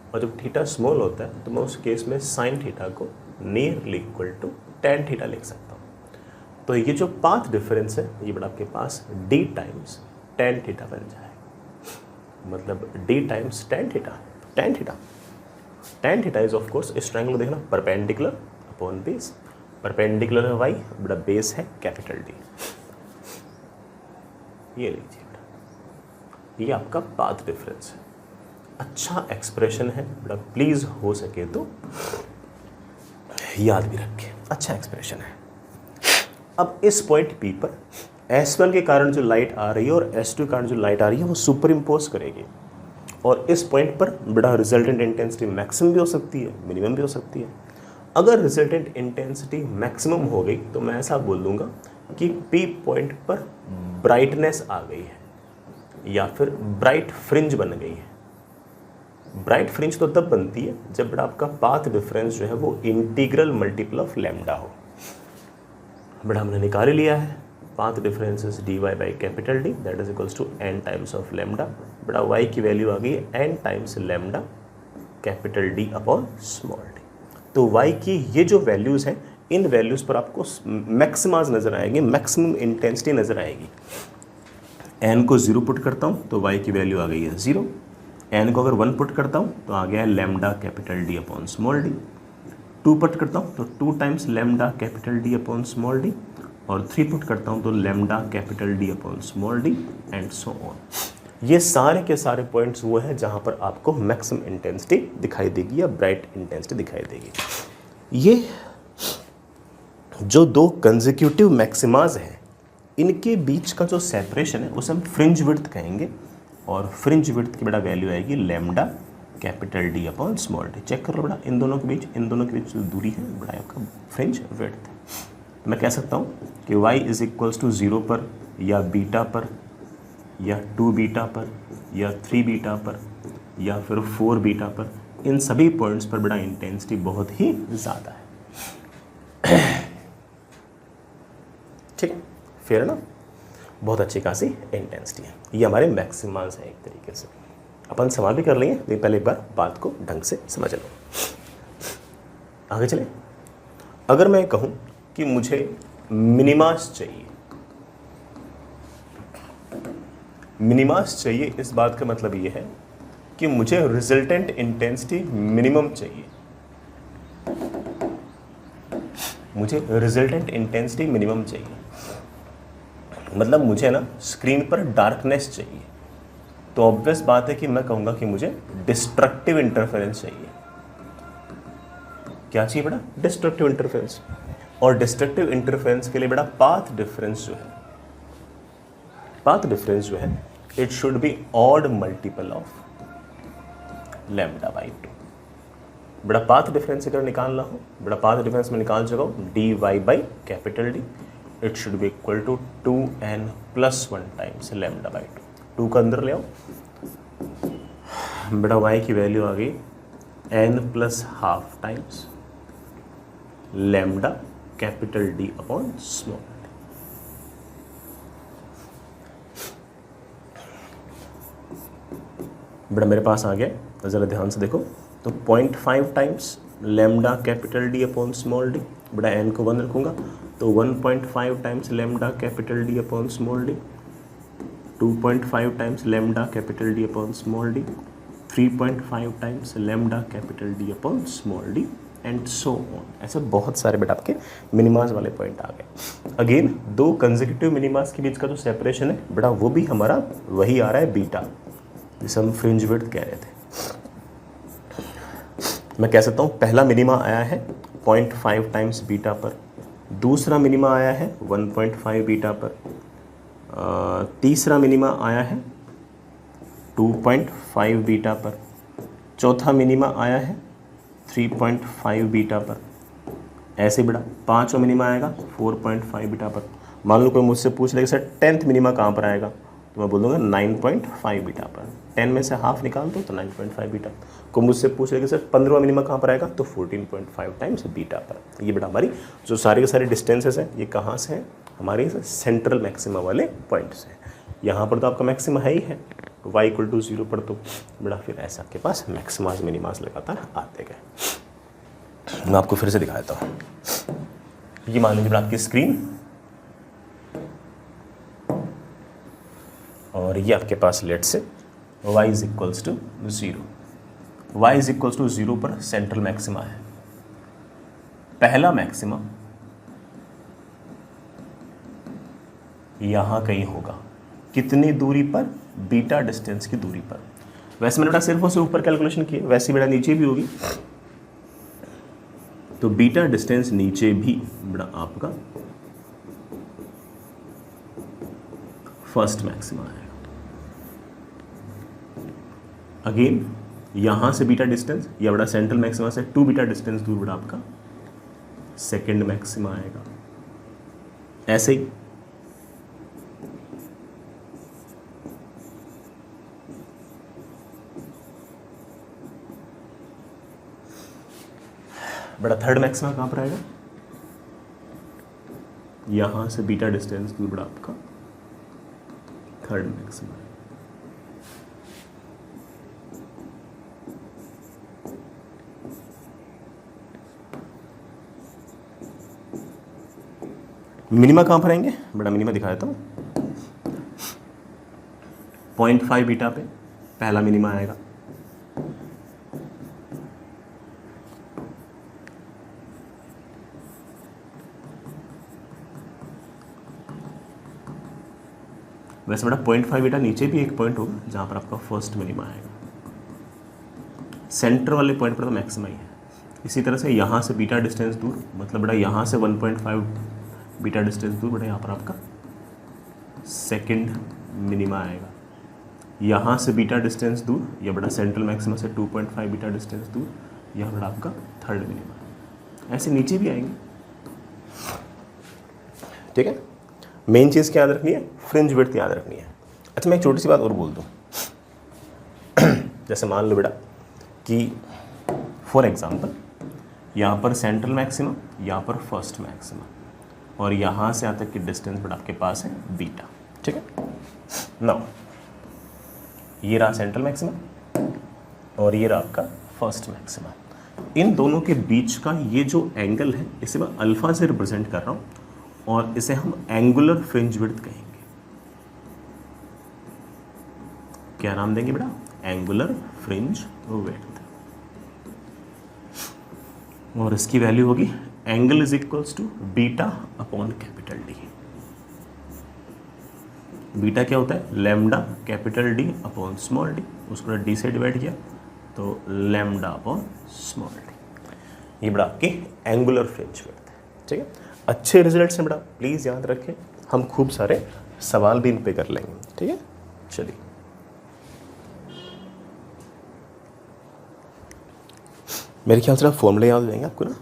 और जब थीटा स्मॉल होता है तो मैं उस केस में साइन थीटा को nearly equal to tan theta लिख सकता हूँ। तो ये जो पाथ डिफरेंस है ये बेटा आपके पास d टाइम्स tan थीटा बन जाएगा, मतलब d times tan theta. tan theta is of course इस ट्रायंगल को देखना परपेंडिकुलर अपॉन बेस, परपेंडिकुलर है y बेटा बेस है कैपिटल D। ये लीजिए बेटा, ये आपका पाथ डिफरेंस है। अच्छा एक्सप्रेशन है बेटा, प्लीज हो सके तो याद भी रखें, अच्छा एक्सप्रेशन है। अब इस पॉइंट P पर S1 के कारण जो लाइट आ रही है और S2 के कारण जो लाइट आ रही है वो सुपर इम्पोज करेगी, और इस पॉइंट पर बड़ा रिजल्टेंट इंटेंसिटी मैक्सिमम भी हो सकती है, मिनिमम भी हो सकती है। अगर रिजल्टेंट इंटेंसिटी मैक्सिमम हो गई तो मैं ऐसा बोल दूंगा कि P पॉइंट पर ब्राइटनेस आ गई है या फिर ब्राइट फ्रिंज बन गई है। ब्राइट फ्रिंज तो तब बनती है जब बड़ा आपका पाथ डिफरेंस जो है वो इंटीग्रल मल्टीपल ऑफ लैम्डा हो। बड़ा हमने निकाल लिया है, path difference is dy by capital D that is equals to n times of lambda. बड़ा y की वैल्यू आ गई है n times lambda capital D upon small d। तो y की ये जो वैल्यूज़ हैं इन वैल्यूज़ पर आपको मैक्सिमाज नज़र आएंगे, मैक्सिमम इंटेंसिटी नज़र आएगी। n को 0 पुट करता हूँ तो y की वैल्यू आ गई है 0। n को अगर 1 पुट करता हूँ तो आ गया है lambda capital D upon small d। 2 put करता हूँ तो 2 times lambda capital D upon small d, और 3 पुट करता हूँ तो lambda capital D upon small d and so on. ये सारे के सारे पॉइंट्स वो हैं जहाँ पर आपको मैक्सिमम इंटेंसिटी दिखाई देगी या ब्राइट इंटेंसिटी दिखाई देगी। ये जो दो कंसेक्यूटिव मैक्सिमाज हैं इनके बीच का जो सेपरेशन है उसे हम फ्रिंज विड्थ कहेंगे, और फ्रिंज विड्थ की बड़ा वैल्यू आएगी lambda capital D upon small d। Check कर लो बड़ा इन दोनों के बीच जो दूरी है बड़ा आपका फ्रिंज विड्थ। तो मैं कह सकता हूँ कि y इज इक्वल्स टू 0 पर या बीटा पर या 2 बीटा पर या 3 बीटा पर या फिर 4 बीटा पर, इन सभी पॉइंट्स पर बड़ा इंटेंसिटी बहुत ही ज़्यादा है। ठीक है, फिर ना बहुत अच्छी खासी इंटेंसिटी है। ये हमारे मैक्सिमास हैं एक तरीके से। अपन सवाल भी कर लेंगे लेकिन पहले एक बार बात को ढंग से समझ लो। आगे चले। अगर मैं कहूँ कि मुझे मिनिमास चाहिए, मिनिमास चाहिए, इस बात का मतलब ये है कि मुझे रिजल्टेंट इंटेंसिटी मिनिमम चाहिए। मुझे रिजल्टेंट इंटेंसिटी मिनिमम चाहिए मतलब मुझे ना स्क्रीन पर डार्कनेस चाहिए। तो ऑब्वियस बात है कि मैं कहूँगा कि मुझे डिस्ट्रक्टिव इंटरफेरेंस चाहिए। क्या चाहिए बेटा? Destructive interference. और डिस्ट्रक्टिव इंटरफेरेंस के लिए बेटा पाथ डिफरेंस जो है it should be odd multiple of lambda by 2। बड़ा पाथ डिफरेंस अगर निकालना हो, बड़ा पाथ डिफरेंस में निकाल चुका हूँ dy by capital D, it should be equal to 2n plus 1 times lambda by 2। 2 का अंदर ले आओ, बड़ा y की वैल्यू आ गई n plus half times lambda capital D upon small d। बड़ा मेरे पास आ गया, ज़रा ध्यान से देखो तो 0.5 times lambda capital D upon small d। बड़ा n को 1 रखूँगा तो 1.5 times lambda capital D upon small d, 2.5 times lambda capital D upon small d, 3.5 times lambda capital D upon small d and so on. ऐसे बहुत सारे बेटा आपके मिनिमास वाले पॉइंट आ गए। अगेन दो कंसेक्यूटिव मिनिमास के बीच का जो सेपरेशन है बेटा वो भी हमारा वही आ रहा है बीटा, जिसे हम फ्रिंज विड्थ कह रहे थे। मैं कह सकता हूँ पहला मिनिमा आया है 0.5 टाइम्स बीटा पर, दूसरा मिनिमा आया है 1.5 बीटा पर, तीसरा मिनिमा आया है 2.5 बीटा पर, चौथा मिनिमा आया है 3.5 बीटा पर। ऐसे बड़ा पांचवा मिनिमा आएगा 4.5 बीटा पर। मान लो कोई मुझसे पूछ लेगा सर 10th मिनिमा कहाँ पर आएगा, तो मैं बोल दूँगा 9.5 बीटा पर। 10 में से हाफ निकाल दो तो 9.5 बीटा। को मुझसे पूछ लेगा सर 15वां मिनिमा कहाँ पर आएगा, तो 14.5 टाइम्स बीटा पर। ये बेटा हमारी जो सारे के सारे डिस्टेंसेस हैं ये कहाँ से हैं, हमारे सेंट्रल मैक्सिमा वाले पॉइंट से। यहाँ पर तो आपका मैक्सिमा है ही है, y इक्वल टू 0 पर, तो बड़ा फिर ऐसा आपके पास मैक्सिमास मिनिमास लगातार आते गए। मैं आपको फिर से दिखा देता हूँ। ये मान लीजिए आपकी स्क्रीन, और ये आपके पास लेट से y is equals to 0। y is equals to 0 पर सेंट्रल मैक्सिमा है। पहला मैक्सिमा यहाँ कहीं होगा, कितनी दूरी पर, बीटा डिस्टेंस की दूरी पर। वैसे मैंने बेटा सिर्फ और सिर्फ ऊपर कैलकुलेशन की है, वैसे बेटा नीचे भी होगी, तो बीटा डिस्टेंस नीचे भी बड़ा आपका फर्स्ट मैक्सिमा आएगा। अगेन यहां से बीटा डिस्टेंस, या बड़ा सेंट्रल मैक्सिमा से 2 बीटा डिस्टेंस दूर बड़ा आपका सेकेंड मैक्सिमा आएगा। ऐसे ही बड़ा थर्ड मैक्सिमा कहां पर आएगा, यहां से बीटा डिस्टेंस दूर बड़ा आपका थर्ड मैक्सिमा। मिनिमा कहां पर आएंगे, बड़ा मिनिमा दिखा देता हूं। 0.5 बीटा पे पहला मिनिमा आएगा, वैसे बड़ा 0.5 बीटा नीचे भी एक पॉइंट होगा जहां पर आपका फर्स्ट मिनिमा आएगा। सेंटर वाले पॉइंट पर तो मैक्सिमा ही है। इसी तरह से यहाँ से बीटा डिस्टेंस दूर, मतलब बड़ा यहाँ से 1.5 बीटा डिस्टेंस दूर बड़ा यहाँ पर आपका सेकंड मिनिमा आएगा। यहाँ से बीटा डिस्टेंस दूर, या बड़ा सेंट्रल मैक्सिमा से 2.5 बीटा डिस्टेंस दूर, यह बड़ा आपका थर्ड मिनिमा। ऐसे नीचे भी आएंगे, ठीक है। मेन चीज़ क्या याद रखनी है, फ्रिंज विड्थ याद रखनी है। अच्छा मैं एक छोटी सी बात और बोल दूँ, जैसे मान लो बेटा कि फॉर एग्जांपल यहाँ पर सेंट्रल मैक्सिमा, यहाँ पर फर्स्ट मैक्सिमा, और यहाँ से यहाँ तक की डिस्टेंस बेटा आपके पास है बीटा, ठीक है। नाउ ये रहा सेंट्रल मैक्सिमा और ये रहा आपका फर्स्ट मैक्सिमा। इन दोनों के बीच का ये जो एंगल है इसे मैं अल्फा से रिप्रेजेंट कर रहा हूँ, और इसे हम एंगुलर फ्रिंज विड्थ कहेंगे। क्या नाम देंगे बेटा, एंगुलर फ्रिंज विड्थ। और इसकी वैल्यू होगी angle is equals to beta upon capital D. Beta क्या होता है, lambda capital D upon small d, उसको डी से डिवाइड किया तो लैम्डा अपॉन स्मॉल डी। ये बड़ा आपकी एंगुलर फ्रिंज विड्थ है, ठीक है। अच्छे रिजल्ट्स हैं बेटा, प्लीज़ याद रखें। हम खूब सारे सवाल भी इन पे कर लेंगे, ठीक है। चलिए मेरे ख्याल से फॉर्मूले याद हो जाएंगे आपको ना।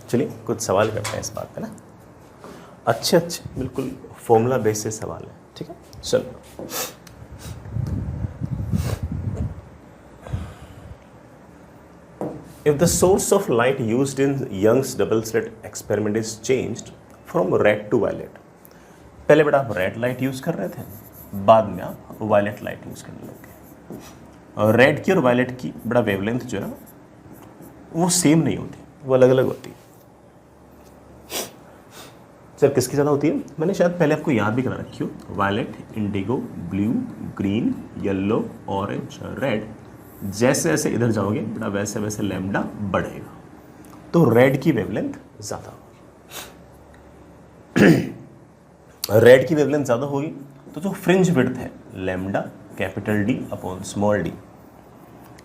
चलिए कुछ सवाल करते हैं इस बात पे ना, अच्छे बिल्कुल फॉर्मूला बेसिस सवाल है, ठीक है। चलो if the source of light used in Young's double slit experiment is changed from red to violet, पहले बेटा आप रेड लाइट यूज कर रहे थे, बाद में आप वायलेट लाइट यूज करने लगे। और रेड की और वायलेट की बड़ा वेवलेंथ जो है वो सेम नहीं होती, वो अलग अलग होती है। सर किसकी ज़्यादा होती है, मैंने शायद पहले आपको याद भी करा रखी हो, violet, indigo, blue, green, yellow, orange, red. जैसे जैसे इधर जाओगे बेटा वैसे वैसे लैम्डा बढ़ेगा, तो रेड की वेवलेंथ ज़्यादा होगी। रेड की वेवलेंथ ज़्यादा होगी तो जो फ्रिंज विड्थ है lambda capital D upon small d,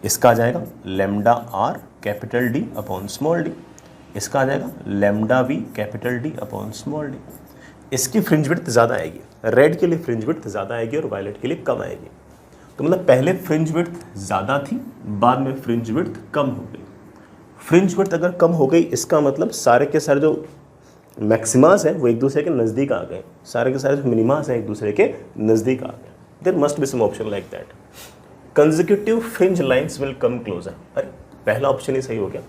इसका आ जाएगा lambda R capital D upon small d, इसका आ जाएगा lambda V capital D upon small d. इसकी फ्रिंज विड्थ ज़्यादा आएगी, रेड के लिए फ्रिंज विड्थ ज़्यादा आएगी और वायलेट के लिए कम आएगी। तो मतलब पहले फ्रिंज विड्थ ज़्यादा थी, बाद में फ्रिंज विड्थ कम हो गई। फ्रिंज विड्थ अगर कम हो गई इसका मतलब सारे के सारे जो मैक्सिमास हैं वो एक दूसरे के नज़दीक आ गए, सारे के सारे जो मिनिमास हैं एक दूसरे के नज़दीक आ गए। There must be some option like that, consecutive fringe lines will come closer. अरे पहला ऑप्शन ही सही हो गया,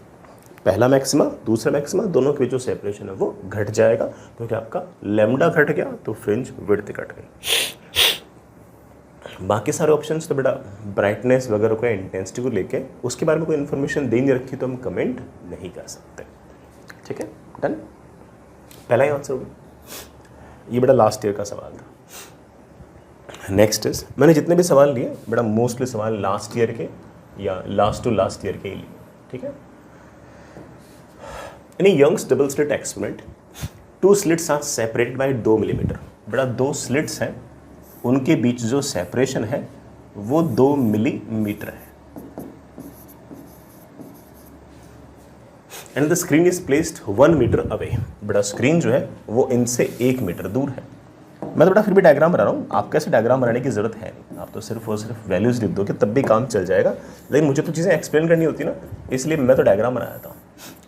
पहला मैक्सिमा दूसरा मैक्सिमा दोनों के जो सेपरेशन है वो घट जाएगा, क्योंकि आपका लैम्डा घट गया तो फ्रिंज विड्थ घट गई। बाकी सारे ऑप्शंस तो बेटा ब्राइटनेस वगैरह को इंटेंसिटी को लेके उसके बारे में कोई इन्फॉर्मेशन दे नहीं रखी तो हम कमेंट नहीं कर सकते, ठीक है। डन, पहला ही आंसर हो गया। ये बेटा लास्ट ईयर का सवाल था। नेक्स्ट इज, मैंने जितने भी सवाल लिए बेटा मोस्टली सवाल लास्ट ईयर के या लास्ट टू लास्ट ईयर के ही लिए, ठीक है। In Young's double slit experiment 2 slits are separated by 2 millimetre. बेटा 2 स्लिट्स हैं, उनके बीच जो सेपरेशन है वो 2 मिलीमीटर है। And the screen is placed 1 metre away. बड़ा स्क्रीन जो है वो इनसे 1 मीटर दूर है। मैं तो बेटा फिर भी डायग्राम बना रहा हूँ, आपको ऐसे डायग्राम बनाने की जरूरत है नहीं, आप तो सिर्फ और सिर्फ वैल्यूज़ लिख दोगे तब भी काम चल जाएगा, लेकिन मुझे तो चीज़ें एक्सप्लेन करनी होती ना, इसलिए मैं तो डायग्राम बना देता हूँ।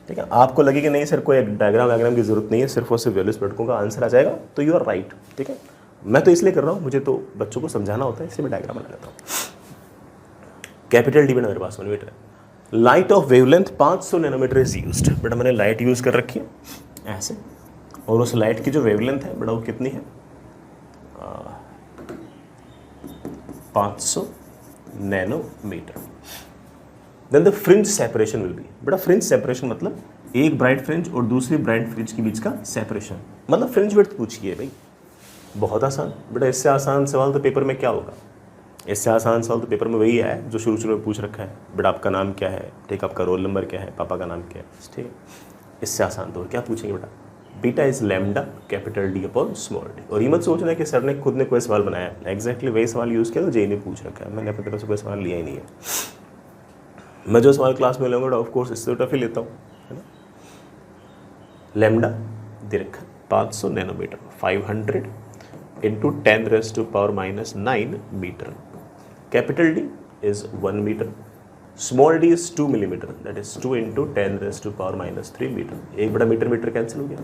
ठीक है, आपको लगे कि नहीं सर कोई डायग्राम की जरूरत नहीं है, सिर्फ और सिर्फ वैल्यूज पढ़ का आंसर आ जाएगा, तो यू आर राइट। ठीक है, मैं तो इसलिए कर रहा हूँ, मुझे तो बच्चों को समझाना होता है, इसलिए मैं डायग्राम बना लेता हूँ। कैपिटल डी बेटा मेरे पास 1 मीटर है, light of wavelength 500 nanometre is used. बेटा मैंने लाइट यूज़ कर रखी है ऐसे, और उस लाइट की जो वेवलेंथ है बेटा वो कितनी है, 500 nanometre. Then the fringe separation will be, बेटा फ्रिंज सेपरेशन मतलब एक ब्राइट फ्रिंज और दूसरी ब्राइट फ्रिंज के बीच का सेपरेशन, मतलब फ्रिंज विड्थ पूछिए भाई, बहुत आसान। बेटा इससे आसान सवाल तो पेपर में क्या होगा, इससे आसान सवाल तो पेपर में वही है जो शुरू में पूछ रखा है, बेटा आपका नाम क्या है, ठीक, आपका रोल नंबर क्या है, पापा का नाम क्या है, ठीक है। इससे आसान तो क्या पूछेंगे बेटा, beta is lambda capital D upon small D. और ये मत सोचना कि सर ने खुद ने कोई सवाल बनाया, एग्जैक्टली वही सवाल यूज़ किया तो जेई ने पूछ रखा है, मैंने अपनी तरफ से कोई सवाल लिया ही नहीं है। मैं जो सवाल क्लास में लूँगा ऑफ कोर्स इससे टफ ही लेता हूँ, है ना। लैम्डा दे रखा 500 nanometre, 500 into 10⁻⁻⁹ metre. Capital D is 1 metre, small D is 2 millimetre, that is 2 into 10⁻⁻³ metre. एक बड़ा मीटर मीटर कैंसिल हो गया,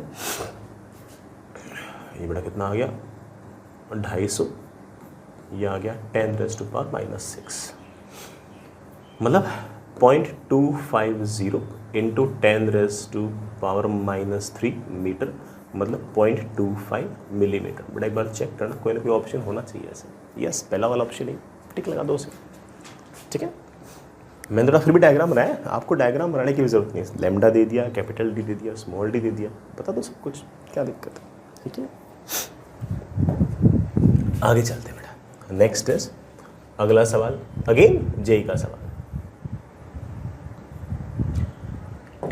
ये बड़ा कितना आ गया 250, ये आ गया 10⁻⁻⁶, मतलब 0.250 इंटू 10⁻⁻³ मीटर, मतलब 0.25 मिलीमीटर। बड़ा एक बार चेक करना, कोई ना कोई ऑप्शन होना चाहिए ऐसे। यस, पहला वाला ऑप्शन ही, टिक लगा दो उसे। ठीक है, मैंने थोड़ा फिर भी डायग्राम बनाया, आपको डायग्राम बनाने की भी जरूरत नहीं है, लैम्डा दे दिया, कैपिटल डी दे दिया, स्मॉल डी दे दिया, बता दो सब कुछ, क्या दिक्कत है। ठीक है, आगे चलते बेटा। नेक्स्ट इज अगला सवाल, अगेन जेई का सवाल।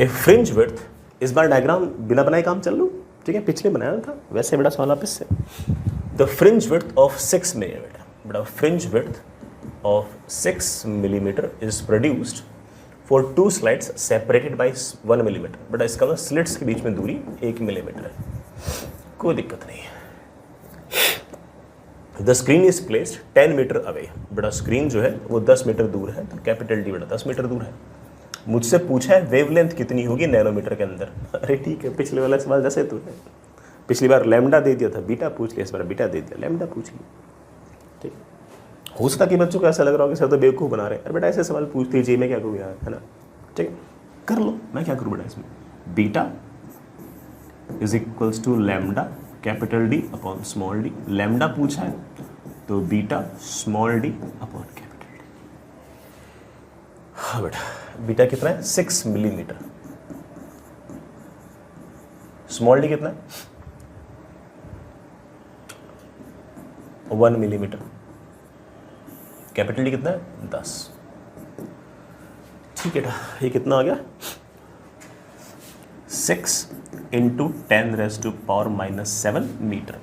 ए फ्रिंज विड्थ, इस बार डायग्राम बिना बनाए काम चल लूँ, ठीक है, पिछले बनाया था वैसे बेटा सवाल वापस से। The fringe width of 6 millimetre, बेटा fringe width of 6 millimetre is produced for 2 slides separated by 1 millimetre. बेटा इसका मतलब स्लिट्स के बीच में दूरी 1 मिलीमीटर है, कोई दिक्कत नहीं है। The screen is placed 10 metre away, बेटा स्क्रीन जो है वो 10 मीटर दूर है, तो कैपिटल डी बेटा 10 मीटर दूर है। मुझसे पूछा है वेवलेंथ कितनी होगी नैनोमीटर के अंदर। अरे ठीक है, पिछले वाला सवाल जैसे तो है, पिछली बार लैम्डा दे दिया था, बीटा पूछ लिया, इस बार बीटा दे दिया, लैम्डा पूछ लिया। ठीक, हो सकता कि बच्चों को ऐसा लग रहा हो कि सर तो बेवकूफ़ बना रहे हैं, अरे बेटा ऐसे सवाल पूछ लीजिए, मैं क्या करूँ यार, है ना। ठीक है, कर लो, मैं क्या करूँ बेटा इसमें, beta is equals to lambda capital D upon small D. Lambda पूछा है तो beta small d upon capital D. हाँ बेटा, बीटा कितना है 6 मिलीमीटर, स्मॉल डी कितना है 1 मिलीमीटर, कैपिटल डी कितना है 10। ठीक है बेटा, ये कितना आ गया 6 इंटू 10⁻⁻⁷ मीटर।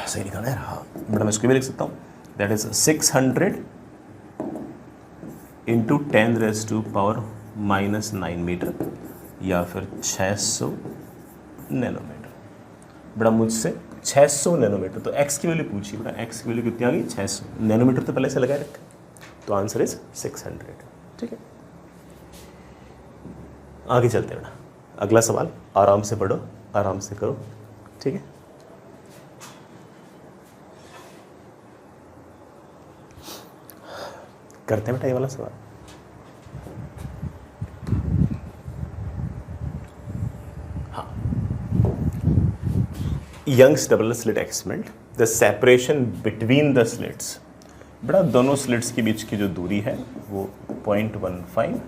सही निकाला है। हाँ बेटा, मैं इसको भी लिख सकता हूँ, दैट इज 600 इंटू 10⁻⁻⁹ मीटर, या फिर 600 नैनोमीटर। बेटा मुझसे 600 नैनोमीटर, तो एक्स की वैल्यू पूछी बेटा, एक्स की वैल्यू कितनी आ गई 600, नैनोमीटर तो पहले से लगाए रखा, तो आंसर इज 600। ठीक है, आगे चलते हैं बेटा। अगला सवाल आराम से पढ़ो, आराम से करो। ठीक है, करते हैं बेटा ये वाला सवाल। हाँ, Young's double slit experiment, the separation between the slits. बेटा दोनों स्लिट्स के बीच की जो दूरी है वो 0.15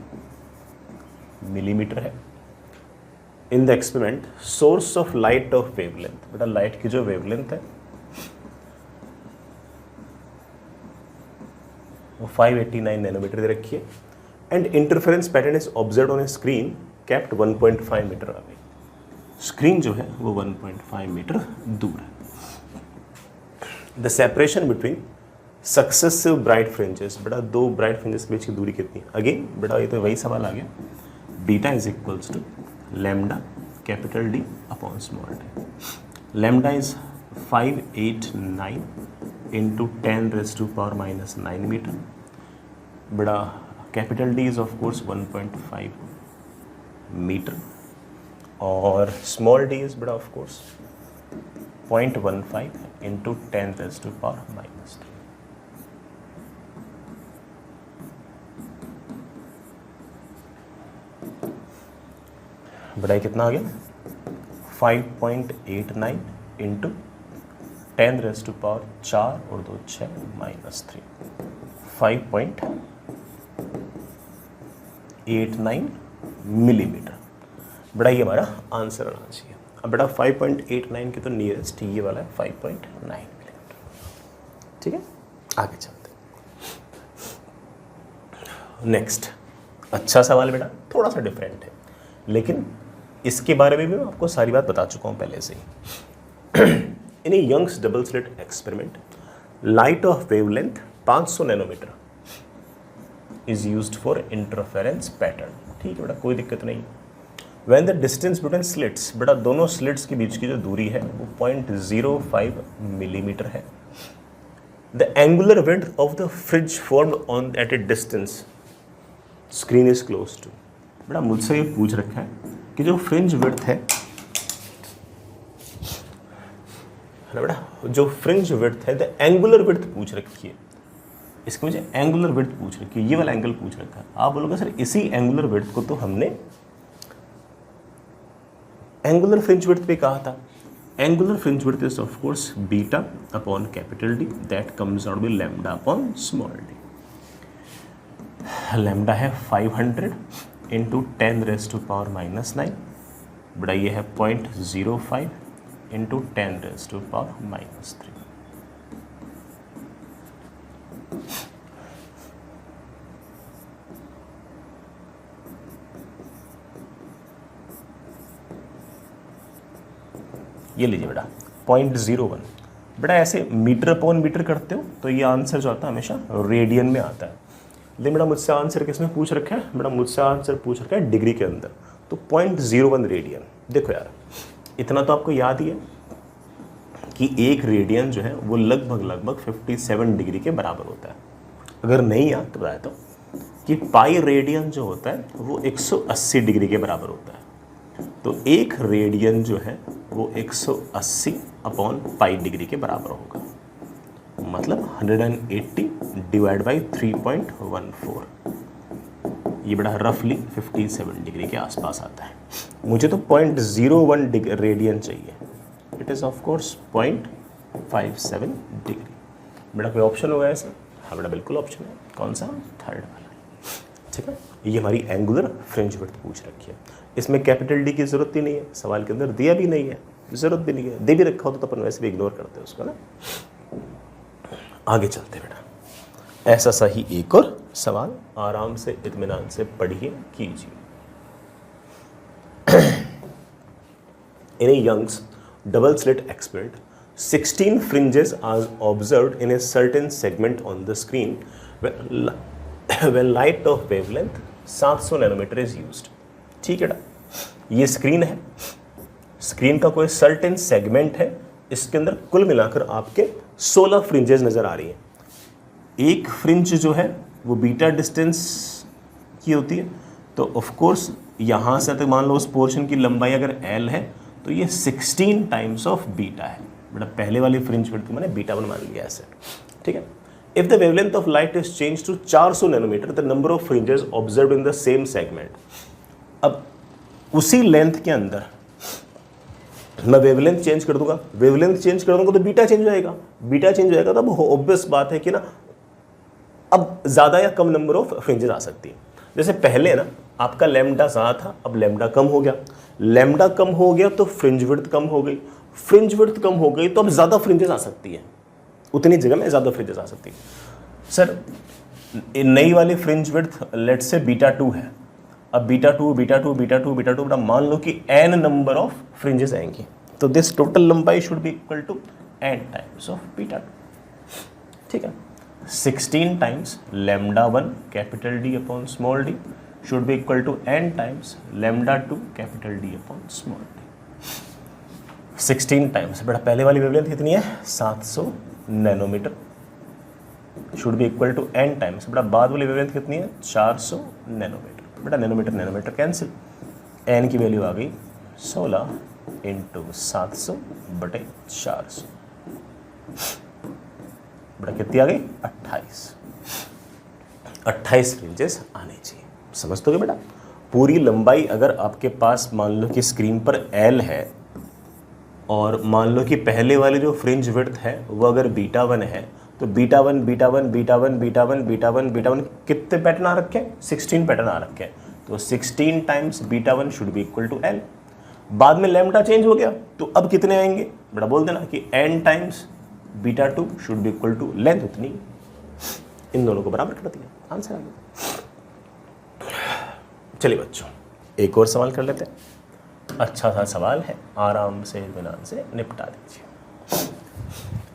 मिलीमीटर है। In the experiment source of light of wavelength, बेटा लाइट की जो वेवलेंथ है वो 589 नैनोमीटर दे रखी है, and interference pattern is observed on a screen kept 1.5 metre away. Screen जो है वो 1.5 मीटर दूर है। The separation between successive bright fringes, बेटा दो ब्राइट फ्रिंजेस के बीच की दूरी कितनी है। अगेन बेटा ये तो वही सवाल आ गया, beta is equals to lambda capital D upon small D. Lambda is 589 into 10⁻⁻⁹ metre. बड़ा capital D is of course 1.5 metre और स्मॉल डी इज बड़ा ऑफ कोर्स 0.15 इंटू 10⁻⁻3। बड़ा कितना आ गया 5.89 इंटू 10⁻⁴ और 2 6 -3 5.89 मिलीमीटर। बड़ा ये हमारा आंसर आना चाहिए। अब बड़ा 5.89 के तो नियरेस्ट ये वाला है 5.9 मिलीमीटर। ठीक है, आगे चलते हैं। नेक्स्ट अच्छा सवाल बेटा, थोड़ा सा डिफरेंट है लेकिन इसके बारे में भी मैं आपको सारी बात बता चुका हूँ पहले से ही। In a Young's double slit experiment light of wavelength 500 nanometre is used for interference pattern. ठीक है बेटा, कोई दिक्कत नहीं। When the distance between slits, बेटा दोनों स्लिट्स के बीच की जो दूरी है वो 0.05 मिलीमीटर है। The angular width of the fringe formed on at a distance screen is close to. बेटा मुझसे ये पूछ रखा है कि जो फ्रिंज विड्थ है ना बेटा, जो फ्रिंज विड्थ है द एंगुलर विड्थ पूछ रखी है। इसकी मुझे एंगुलर विड्थ पूछ रखी है, ये वाला एंगल पूछ रखा है। आप बोलोगे सर इसी एंगुलर विड्थ को तो हमने एंगुलर फ्रिंज विड्थ पे कहा था। Angular fringe width is of course beta upon capital D that comes out by lambda upon small D. Lambda है 500 इंटू 10⁻⁻⁹। बड़ा ये है 0.05 इंटू 10⁻⁻3। ये लीजिए बेटा 0.01। बेटा ऐसे मीटर अपॉन मीटर करते हो तो ये आंसर जो आता है हमेशा रेडियन में आता है। लेकिन बेटा मुझसे आंसर किसमें पूछ रखा है? बेटा मुझसे आंसर पूछ रखा है डिग्री के अंदर, तो 0.01 रेडियन। देखो यार इतना तो आपको याद ही है कि एक रेडियन जो है वो लगभग 57 डिग्री के बराबर होता है। अगर नहीं याद तो बताया तो कि पाई रेडियन जो होता है वो 180 डिग्री के बराबर होता है। तो एक रेडियन जो है वो 180 अपॉन पाई डिग्री के बराबर होगा, मतलब 180 डिवाइड बाई 3.14। ये बड़ा रफली 57 डिग्री के आसपास आता है। मुझे तो 0.01 रेडियन चाहिए। It is of course 0.57 degree. बेटा कोई ऑप्शन होगा ऐसा? हाँ बेटा बिल्कुल ऑप्शन है। कौन सा? थर्ड वाला। ठीक है, ये हमारी एंगुलर फ्रिंज विड्थ पूछ रखी है। इसमें कैपिटल डी की जरूरत ही नहीं है, सवाल के अंदर दिया भी नहीं है, जरूरत भी नहीं है। दे भी रखा हो तो अपन वैसे भी इग्नोर करते हैं उसको ना। आगे चलते बेटा, ऐसा सा ही एक और सवाल आराम से इत्मीनान से पढ़िए कीजिए। इन a Young's double slit experiment 16 fringes are observed in a certain segment on the screen when light of wavelength 700 nanometre is used। ठीक है, ये स्क्रीन है, स्क्रीन का कोई सर्टेन सेगमेंट है, इसके अंदर कुल मिलाकर आपके 16 फ्रिंजेस नजर आ रही हैं। एक फ्रिंज जो है वो बीटा डिस्टेंस की होती है, तो ऑफ कोर्स यहाँ से तक मान लो उस पोर्शन की लंबाई अगर एल है तो ये 16 टाइम्स ऑफ बीटा है। बेटा पहले वाली फ्रिंज विड्थ को मैंने बीटा 1 मान लिया ऐसे। ठीक है, if the wavelength of light is change to 400 nanometre the number of fringes observed in the same segment. अब उसी लेंथ के अंदर मैं वेवलेंथ चेंज कर दूंगा, वेवलेंथ चेंज कर दूंगा तो बीटा चेंज हो जाएगा, बीटा चेंज हो जाएगा, तब ऑब्वियस बात है कि ना अब ज़्यादा या कम नंबर ऑफ फ्रिंजेस आ सकती है। जैसे पहले ना आपका लैम्डा ज़्यादा था, अब लैम्डा कम हो गया, लैम्डा कम हो गया तो फ्रिंज विड्थ कम हो गई, फ्रिंज विड्थ कम हो गई तो अब ज़्यादा फ्रिंजेस आ सकती है, उतनी जगह में ज़्यादा फ्रिंजेस आ सकती है। सर नई वाली फ्रिंज विड्थ लेट से बीटा 2 है, अब बीटा 2 बेटा मान लो कि n नंबर ऑफ फ्रिंजेस आएंगी, तो दिस टोटल लंबाई should be equal to n times of beta 2। ठीक है, 16 times lambda 1 capital D upon small d should be equal to n times lambda 2 capital D upon small d। 16 times, बेटा पहले वाली wavelength कितनी है 700 nanometre, should be equal to n times, बेटा बाद वाली वेवलेंथ कितनी है 400 नैनोमीटर, बेटा नैनोमीटर नैनोमीटर कैंसिल, n की वैल्यू आ गई 16 इंटू 700 बटे 400, बेटा कितनी आ गई 28 फ्रिंजेस आने चाहिए। समझते हो बेटा, पूरी लंबाई अगर आपके पास मान लो कि स्क्रीन पर L है और मान लो कि पहले वाली जो फ्रिंज विड्थ है वो अगर बीटा 1 है, तो बीटा वन कितने पैटर्न आ रखे हैं 16 पैटर्न आ रखे हैं, तो 16 times beta 1 should be equal to L। बाद में लैम्डा चेंज हो गया तो अब कितने आएंगे, बेटा बोल देना कि n times beta 2 should be equal to length उतनी, इन दोनों को बराबर कर दिया, आंसर आ गया। चलिए बच्चों एक और सवाल कर लेते हैं, अच्छा सा सवाल है, आराम से इत्मीनान से निपटा दीजिए।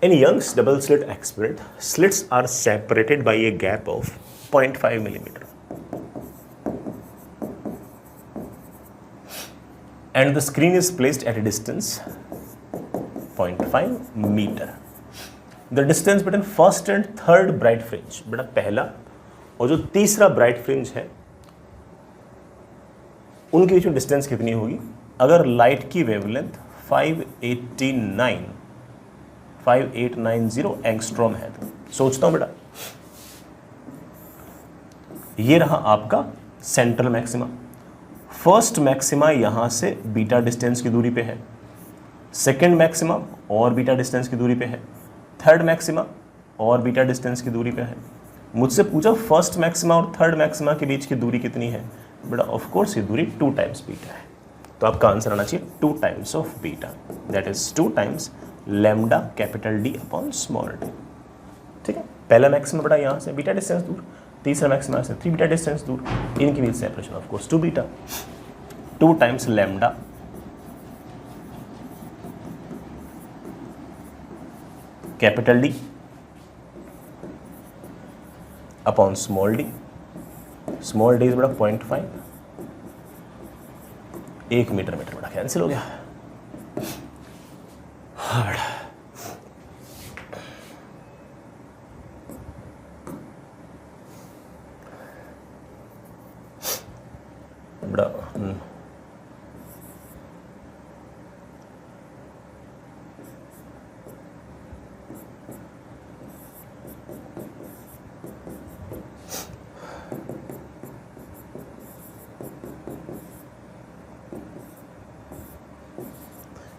In Young's double slit experiment, slits are separated by a gap of 0.5 millimeter and the screen is placed at a distance 0.5 meter. The distance between first and third bright fringe, बेटा पहला और जो तीसरा ब्राइट फ्रिंज है उनके बीच में distance कितनी होगी अगर लाइट की वेवलेंथ 5890 एंगस्ट्रॉम है। तो सोचता हूं बेटा, ये रहा आपका सेंट्रल मैक्सिमा, फर्स्ट मैक्सिमा यहां से बीटा डिस्टेंस की दूरी पे है, सेकंड मैक्सिमा और बीटा डिस्टेंस की दूरी पे है, थर्ड मैक्सिमा और बीटा डिस्टेंस की दूरी पे है। मुझसे पूछा फर्स्ट मैक्सिमा और थर्ड मैक्सिमा के बीच की दूरी कितनी है, बेटा ऑफ कोर्स ये दूरी 2 टाइम्स बीटा है, तो आपका आंसर आना चाहिए 2 times of beta, that is 2 times lambda capital D upon small D. ठीक है, पहला मैक्सिमा बेटा यहाँ से बीटा डिस्टेंस दूर, तीसरा मैक्सिमा से 3 बीटा डिस्टेंस दूर, इनके बीच separation of course 2 beta, 2 times lambda capital D upon small D, small D is बेटा 0.5, 1 मीटर मीटर बेटा कैंसिल हो गया। बड़ा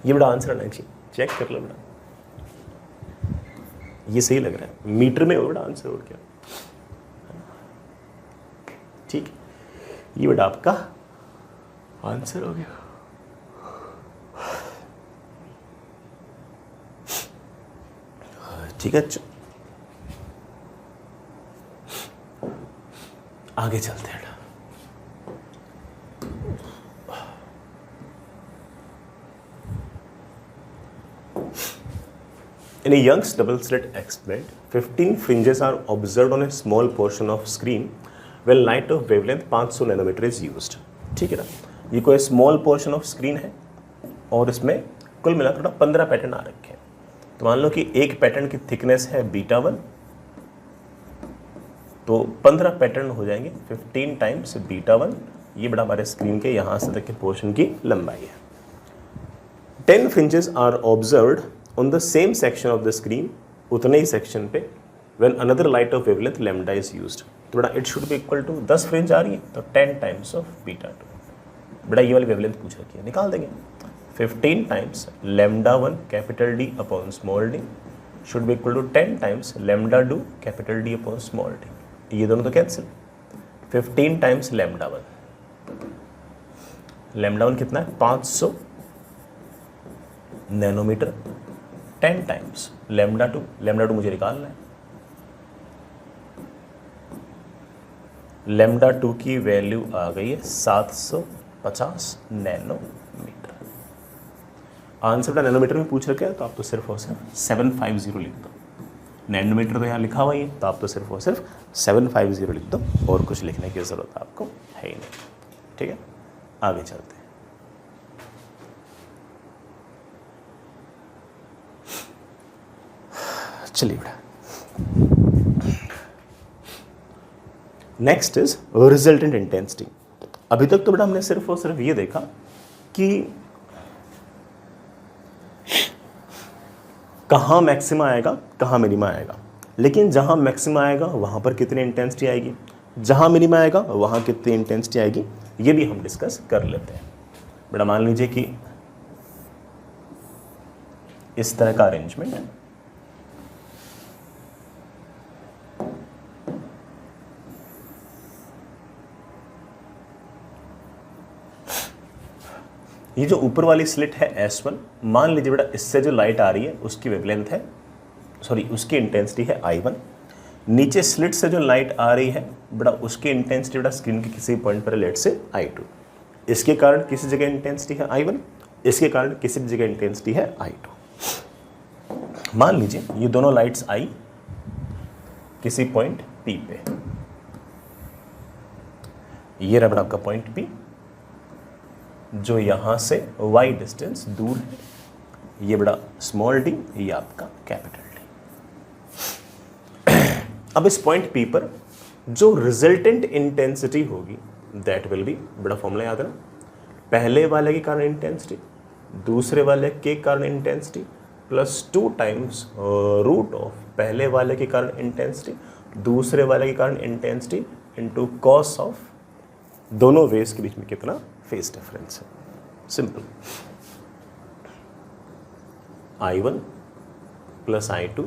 ये बड़ा आंसर आना चाहिए, चेक कर लो बेटा, ये सही लग रहा है, मीटर में हो बड़ा आंसर और क्या। ठीक है, ये बेटा आपका आंसर हो गया। ठीक है, आगे चलते हैं। In a Young's double-slit experiment, 15 fringes are observed on a small portion of screen when light of wavelength 500 nanometre is used। ठीक है ना, ये कोई स्मॉल पोर्शन ऑफ स्क्रीन है और इसमें कुल मिलाकर 15 पैटर्न आ रखे हैं। तो मान लो कि एक पैटर्न की थिकनेस है बीटा 1, तो 15 पैटर्न हो जाएंगे 15 टाइम्स बीटा 1, ये बड़ा हमारे स्क्रीन के यहाँ से तक के पोर्शन की लंबाई है। 10 fringes are observed on the same section of the screen, उतने ही सेक्शन पे when another light of wavelength lambda is used, तो बड़ा it should be equal to 10 fringe आ रही है तो 10 टाइम्स ऑफ बीटा 2, बड़ा ये वाली वेवलेंथ पूछ रखी है, निकाल देंगे 15 times lambda 1 capital D upon small d should be equal to 10 times lambda 2 capital D upon small d, ये दोनों तो कैंसिल, 15 टाइम्स लैम्डा 1, लैम्डा 1 कितना है 500 नैनोमीटर, 10 टाइम्स लैम्डा 2 मुझे निकालना है, लैम्डा 2 की वैल्यू आ गई है 750 नैनोमीटर। आंसर बेटा नैनोमीटर में पूछ रखे हैं तो आप तो सिर्फ और सिर्फ 750 लिख दो, नैनोमीटर तो यहाँ लिखा हुआ ही है तो आप तो सिर्फ और सिर्फ 750 लिख दो, और कुछ लिखने की ज़रूरत आपको है ही नहीं। ठीक है, आगे चलते हैं। चलिए बेटा, नेक्स्ट इज रिजल्टेंट इंटेंसिटी। अभी तक तो बेटा हमने सिर्फ और सिर्फ ये देखा कि कहाँ मैक्सिमा आएगा, कहाँ मिनिमा आएगा, लेकिन जहाँ मैक्सिमा आएगा वहाँ पर कितनी इंटेंसिटी आएगी, जहाँ मिनिमा आएगा वहाँ कितनी इंटेंसिटी आएगी, ये भी हम डिस्कस कर लेते हैं। बेटा मान लीजिए कि इस तरह का अरेंजमेंट है, ये जो ऊपर वाली स्लिट है S1, मान लीजिए बेटा इससे जो लाइट आ रही है उसकी वेवलेंथ है, सॉरी उसकी इंटेंसिटी है I1। नीचे स्लिट से जो लाइट आ रही है बेटा उसकी इंटेंसिटी बेटा स्क्रीन के किसी पॉइंट पर लेट से I2। इसके कारण किसी जगह इंटेंसिटी है I1, इसके कारण किसी भी जगह इंटेंसिटी है I2। मान लीजिए ये दोनों लाइट्स आई किसी पॉइंट P पे, ये रहा बेटा आपका पॉइंट P जो यहां से y डिस्टेंस दूर है, ये बड़ा स्मॉल d, ये आपका कैपिटल D। अब इस पॉइंट P पर जो रिजल्टेंट इंटेंसिटी होगी दैट विल बी, बड़ा फॉर्मूला याद है ना, पहले वाले के कारण इंटेंसिटी दूसरे वाले के कारण intensity plus 2 times root of पहले वाले के कारण इंटेंसिटी दूसरे वाले के कारण इंटेंसिटी इनटू कॉस ऑफ दोनों वेव्स के बीच में कितना फेस डिफरेंस है। Simple, I1 plus I2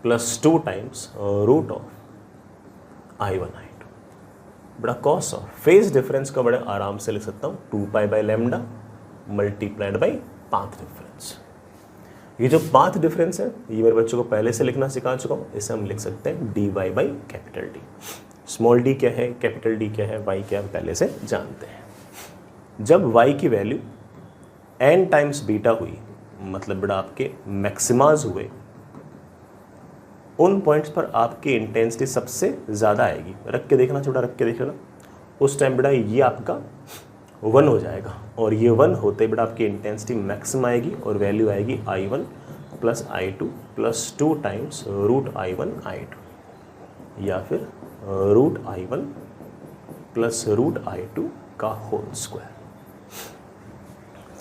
plus 2 times root of I1 I2, बड़ा कॉस ऑफ फेस डिफरेंस का बड़ा आराम से लिख सकता हूँ 2 pi by lambda multiplied by path difference. ये जो पाथ डिफरेंस है ये मेरे बच्चों को पहले से लिखना सिखा चुका हूँ, इसे हम लिख सकते हैं dy by capital D। Small d क्या है, कैपिटल D क्या है, y क्या हम पहले से जानते हैं। जब y की वैल्यू n टाइम्स बीटा हुई, मतलब बेटा आपके मैक्सिमाज हुए, उन पॉइंट्स पर आपकी इंटेंसिटी सबसे ज़्यादा आएगी। रख के देखना छोटा, रख के देख लेना, उस टाइम बेटा ये आपका 1 हो जाएगा और ये 1 होते बेटा आपकी इंटेंसिटी मैक्सिमम आएगी और वैल्यू आएगी I1 plus I2 plus 2 times root I1 I2 या फिर root I1 plus root I2 का होल स्क्वायर।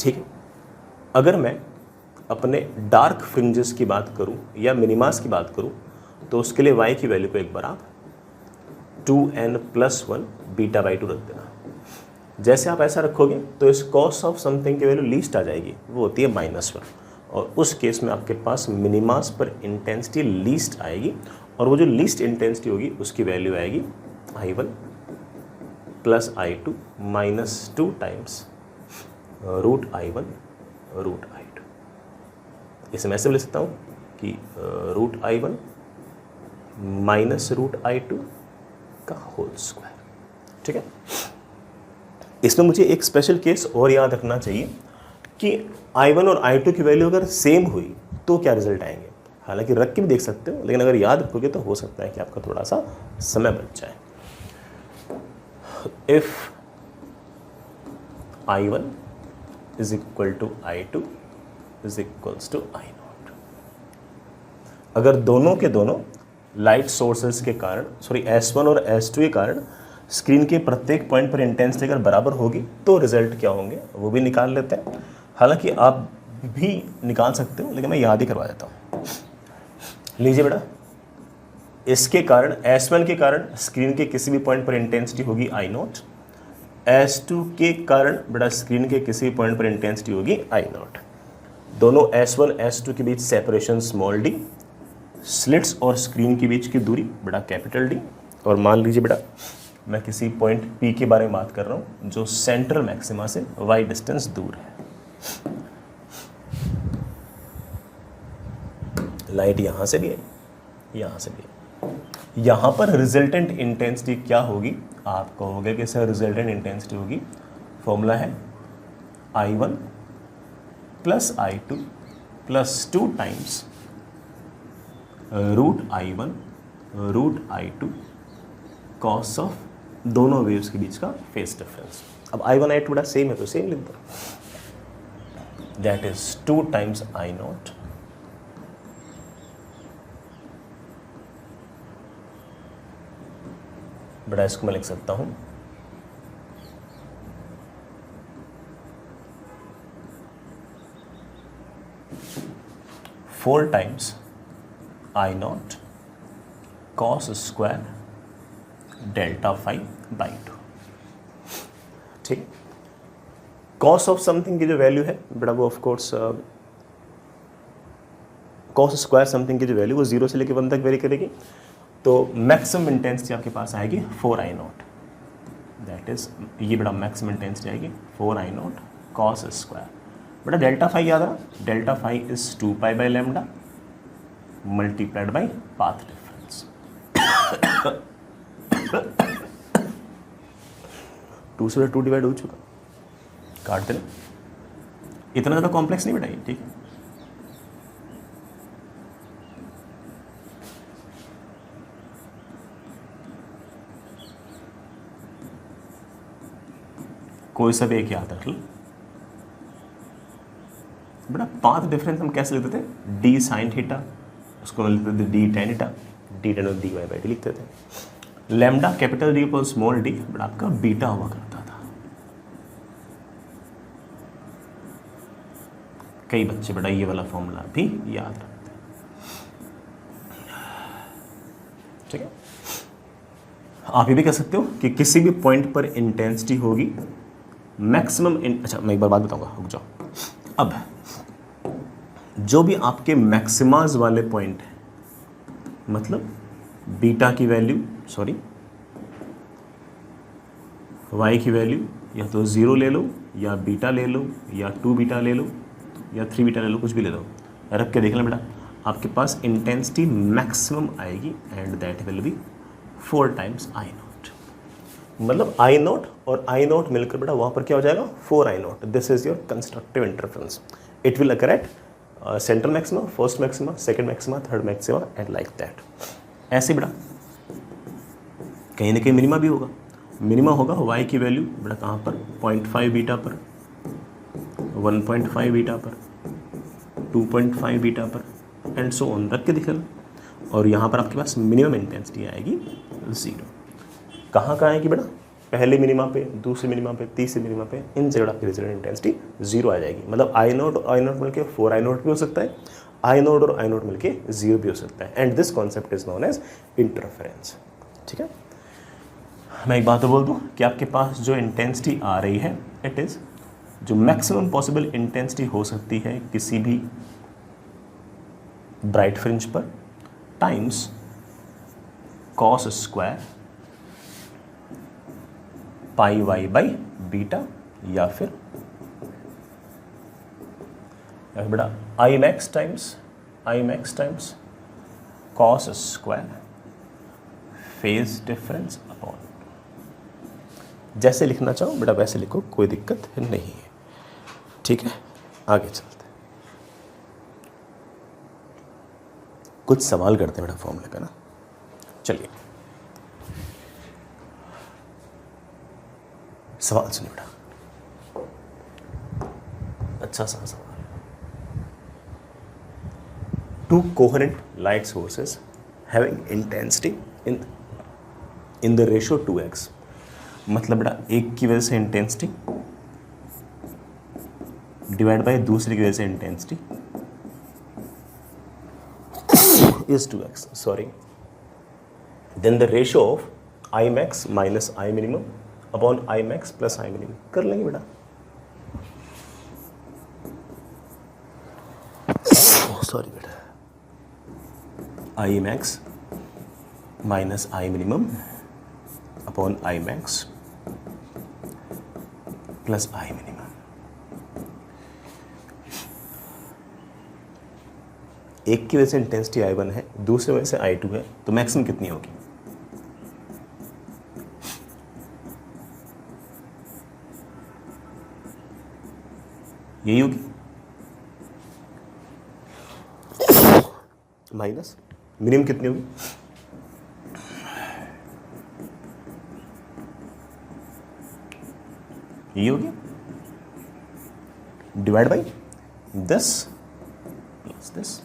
ठीक है, अगर मैं अपने डार्क फ्रिंजेस की बात करूं या मिनिमास की बात करूं तो उसके लिए y की वैल्यू को एक बार आप 2n प्लस 1 बीटा बाई 2 रख देना। जैसे आप ऐसा रखोगे तो इस कॉस ऑफ समथिंग की वैल्यू लीस्ट आ जाएगी, वो होती है -1, और उस केस में आपके पास मिनिमास पर इंटेंसिटी लीस्ट आएगी और वो जो लीस्ट इंटेंसिटी होगी उसकी वैल्यू आएगी I1 plus I2 minus 2 times root I1 root I2। इसे मैं ऐसे लिख सकता हूँ कि root I1 minus root I2 का होल स्क्वायर। ठीक है, इसमें मुझे एक स्पेशल केस और याद रखना चाहिए कि I1 और I2 की वैल्यू अगर सेम हुई तो क्या रिजल्ट आएंगे। हालांकि रख के भी देख सकते हो, लेकिन अगर याद रखोगे तो हो सकता है कि आपका थोड़ा सा समय बच जाए। If I1 is equal to I2 is equals to I0, अगर दोनों के दोनों लाइट सोर्सेस के कारण, सॉरी S1 और S2 के कारण स्क्रीन के प्रत्येक पॉइंट पर इंटेंसिटी अगर बराबर होगी तो रिजल्ट क्या होंगे वो भी निकाल लेते हैं। हालांकि आप भी निकाल सकते हो, लेकिन मैं याद ही करवा देता हूँ। लीजिए बेटा, इसके कारण S1 के कारण स्क्रीन के किसी भी पॉइंट पर इंटेंसिटी होगी I0, S2 के कारण बेटा स्क्रीन के किसी भी पॉइंट पर इंटेंसिटी होगी I0। दोनों S1 S2 के बीच सेपरेशन स्मॉल d, स्लिट्स और स्क्रीन के बीच की दूरी बेटा कैपिटल D, और मान लीजिए बेटा मैं किसी पॉइंट P के बारे में बात कर रहा हूँ जो सेंट्रल मैक्सिमा से y डिस्टेंस दूर है। लाइट यहाँ से भी है, यहाँ से भी है। यहाँ पर रिजल्टेंट इंटेंसिटी क्या होगी, आप कहोगे कि सर रिजल्टेंट इंटेंसिटी होगी, फॉर्मूला है I1 plus I2 plus 2 times root I1 root I2 cos of दोनों वेव्स के बीच का फेस डिफरेंस। अब I1 I2 बड़ा सेम है तो सेम लिख दो, दैट इज 2 टाइम्स I0 बेटा इसको मैं लिख सकता हूँ 4 times I not cos square delta phi by 2। ठीक, कॉस ऑफ समथिंग की जो वैल्यू है बेटा वो of course cos square something की जो वैल्यू वो 0 से लेकर 1 तक वेरी करेगी। तो मैक्सिमम इंटेंसिटी आपके पास आएगी 4 आई नॉट, दैट इज ये बेटा मैक्सिमम इंटेंसिटी आएगी 4 आई नॉट कॉस स्क्वायर। बेटा डेल्टा फाई याद आ, delta phi is 2 pi by lambda multiplied by path difference. 2 से 2 डिवाइड हो चुका, काट देना, इतना ज़्यादा कॉम्प्लेक्स नहीं बेटा ये, ठीक है। कोई सा भी एक याद रख लो बेटा। पाथ डिफरेंस हम कैसे लिखते थे, डी साइन थीटा, उसको हम लिखते थे D tan theta, D ten और डी वाई बाई डी लिखते थे। लैम्डा कैपिटल डी पर स्मॉल डी बेटा आपका बीटा हुआ करता था। कई बच्चे बेटा ये वाला फॉर्मूला भी याद रखते हैं, ठीक है। आप ये भी कह सकते हो कि किसी भी पॉइंट पर इंटेंसिटी होगी मैक्सिमम। अच्छा मैं एक बार बात बताऊंगा, रुक जाओ। अब जो भी आपके मैक्सिमाज वाले पॉइंट है, मतलब बीटा की वैल्यू, सॉरी वाई की वैल्यू या तो 0 ले लो या बीटा ले लो या 2 बीटा ले लो या 3 बीटा ले लो, कुछ भी ले लो, रख के देख लें बेटा। आपके पास इंटेंसिटी मैक्सिमम आएगी and that will be 4 times I not. मतलब आई नॉट और आई नॉट मिलकर बेटा वहाँ पर क्या हो जाएगा 4 I not. This is your constructive interference. It will occur at central maxima, first maxima, second maxima, third maxima and like that. ऐसे बेटा कहीं ना कहीं मिनिमा भी होगा। मिनिमा होगा वाई की वैल्यू बेटा कहाँ पर 0.5 बीटा पर, 1.5 बीटा पर, 2.5 बीटा पर एंड सो ऑन, रख के दिख लेना। और यहाँ पर आपके पास मिनिमम इंटेंसिटी आएगी 0। कहाँ आएगी बेटा, पहले मिनिमा पे, दूसरे मिनिमा पे, तीसरे मिनिमा पे, इन जगह आपकी रिजल्ट इंटेंसिटी 0 आ जाएगी। मतलब आई नॉट और आई नॉट मिलकर 4 आई नॉट भी हो सकता है, आई नॉट और आई नॉट मिलकर 0 भी हो सकता है। And this concept is known as interference, ठीक है। मैं एक बात तो बोल दूं कि आपके पास जो इंटेंसिटी आ रही है इट इज जो मैक्सिमम पॉसिबल इंटेंसिटी हो सकती है किसी भी ब्राइट फ्रिंज पर times cos square pi y by beta या फिर बेटा I max times cos square phase difference upon. जैसे लिखना चाहो बेटा वैसे लिखो, कोई दिक्कत नहीं है, ठीक है। आगे चलते हैं, कुछ सवाल करते हैं बेटा फॉर्मूले का ना। चलिए सवाल सुनिए बेटा, अच्छा सा सवाल। 2 coherent light sources having intensity in the ratio 2x। मतलब बेटा एक की वजह से इंटेंसिटी डिवाइड बाय दूसरे की वजह से intensity is 2x, sorry. Then the ratio of I max minus I minimum upon I max plus I minimum कर लेंगे बेटा। सॉरी बेटा, I max minus I minimum upon I max plus I minimum. एक की वजह से intensity I1 है, दूसरी वजह से I2 है, तो मैक्सिमम कितनी होगी? यही होगी माइनस मिनिमम कितनी होगी? ये होगी divide by this plus this.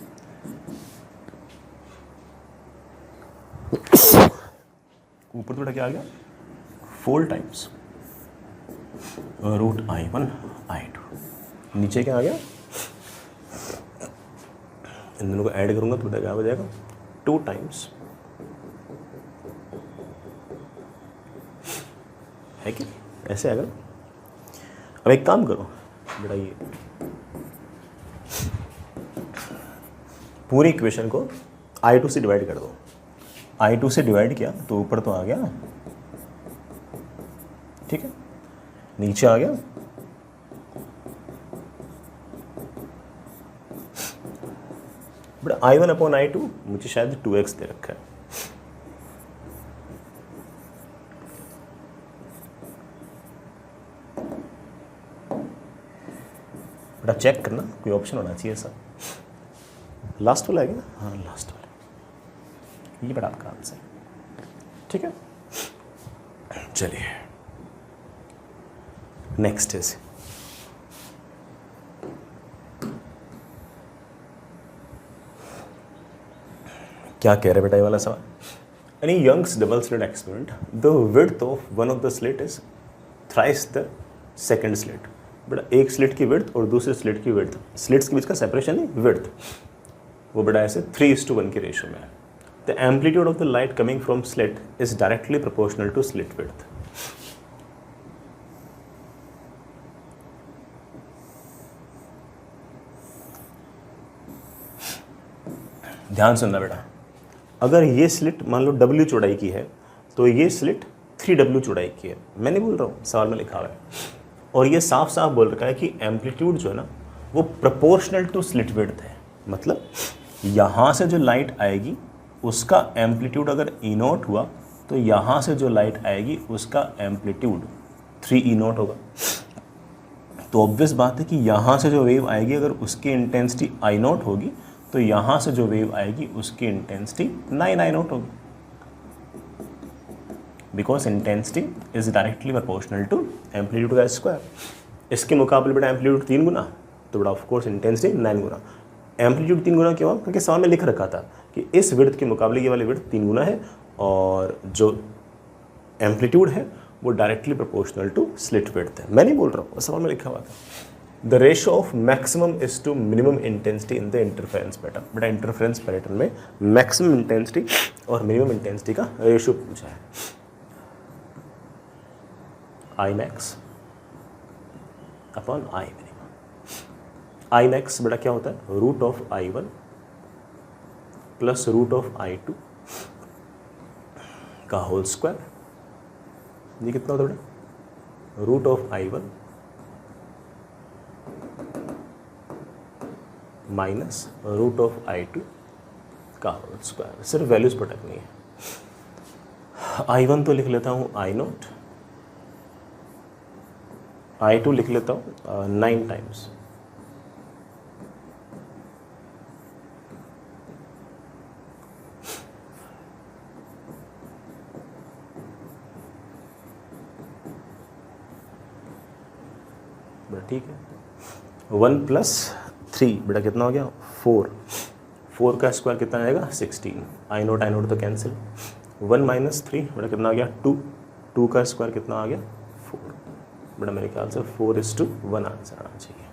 ऊपर थोड़ा क्या आ गया 4 टाइम्स √I1 I2, नीचे क्या आ गया, इन दोनों को ऐड करूंगा तो क्या हो जाएगा 2 टाइम्स, है कि ऐसे आएगा। अब एक काम करो बेटा, ये पूरी इक्वेशन को I2 से डिवाइड कर दो। I2 से डिवाइड किया तो ऊपर तो आ गया ना, ठीक है, नीचे आ गया, बट I1/I2 मुझे शायद 2x दे रखा है। बट चेक करना कोई ऑप्शन होना चाहिए ऐसा, लास्ट वाला है ना, हाँ लास्ट वाला, ये बड़ा आपका आंसर, ठीक है। चलिए नेक्स्ट इज क्या कह रहे बेटा ये वाला सवाल। In Young's double slit experiment the width of one of the slit is thrice the second slit. बेटा एक स्लिट की विड्थ और दूसरे स्लिट की विड्थ, स्लिट्स के बीच का सेपरेशन है विड्थ, वो बेटा ऐसे 3:1 के रेशियो में है। The amplitude of the light coming from slit is directly proportional to slit width. ध्यान सुनना बेटा, अगर ये स्लिट मान लो W चौड़ाई की है तो ये स्लिट 3W चौड़ाई की है, मैं नहीं बोल रहा हूँ, सवाल में लिखा हुआ है, और ये साफ साफ बोल रखा है कि एम्पलीट्यूड जो है ना वो प्रोपोर्शनल टू स्लिट विड्थ है। मतलब यहाँ से जो लाइट आएगी उसका एम्पलीट्यूड अगर E0 हुआ तो यहाँ से जो लाइट आएगी उसका एम्पलीट्यूड 3E0 होगा। तो ऑब्वियस बात है कि यहाँ से जो वेव आएगी अगर उसकी इंटेंसिटी I0 होगी तो यहाँ से जो वेव आएगी उसकी इंटेंसिटी 9I0 होगी, because intensity is directly proportional to amplitude का स्क्वायर। इसके मुकाबले बेटा एम्पलीट्यूड 3 गुना, तो बेटा ऑफ कोर्स इंटेंसिटी 9 गुना। एम्पलीट्यूड 3 गुना क्यों? क्योंकि सवाल में लिख रखा था कि इस विड्थ के मुकाबले ये वाली विड्थ 3 गुना है और जो एम्पलीट्यूड है वो directly proportional to slit width है। मैं नहीं बोल रहा हूँ, सवाल में लिखा हुआ था। The ratio of maximum is to minimum intensity in the interference pattern. बेटा इंटरफेरेंस पैटर्न में मैक्सिमम इंटेंसिटी और मिनिमम इंटेंसिटी का रेशियो पूछा है। Imax upon I minimum. Imax बेटा क्या होता है? Root of I1 plus root of I2 का होल स्क्वायर। ये कितना होता है बेटा? Root of I1 minus root of I2 का होल स्क्वायर। सिर्फ वैल्यूज पटकनी है। I1 तो लिख लेता हूँ I0, I2 लिख लेता हूँ 9 टाइम्स, ठीक है। 1 प्लस 3 बेटा कितना हो गया? 4। 4 का स्क्वायर कितना आएगा? 16। I0 तो कैंसिल। 1 माइनस 3 बेटा कितना आ गया? 2। 2 का स्क्वायर कितना आ गया? 4। बेटा मेरे ख्याल से 4:1 आंसर आना चाहिए।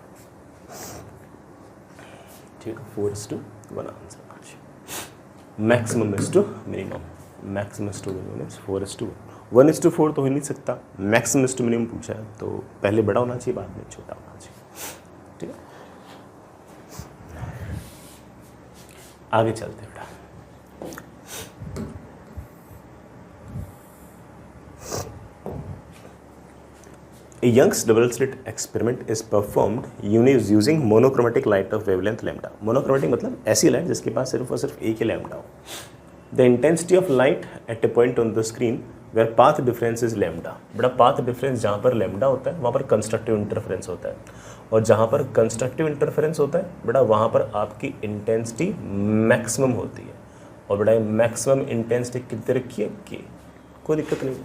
ठीक है, 4:1 आंसर आना चाहिए। Maximum is to minimum. Maximum is to minimum is 4:1। 1:4 तो हो नहीं सकता। मैक्सिमम इज टू मिनिमम पूछा है तो पहले बड़ा होना चाहिए, बाद में छोटा होना चाहिए। ठीक है, आगे चलते बेटा। A Young's double slit experiment is performed using monochromatic light of wavelength lambda. Monochromatic मतलब ऐसी लाइट जिसके पास सिर्फ और सिर्फ एक ही लैम्डा हो। The intensity of light at a point on the screen where path difference is lambda. बड़ा path difference जहाँ पर लैम्डा होता है वहाँ पर कंस्ट्रक्टिव इंटरफेरेंस होता है, और जहाँ पर कंस्ट्रक्टिव इंटरफेरेंस होता है बेटा वहाँ पर आपकी इंटेंसिटी मैक्सिमम होती है। और बेटा मैक्सिमम इंटेंसिटी कितनी रखी है कि कोई दिक्कत नहीं।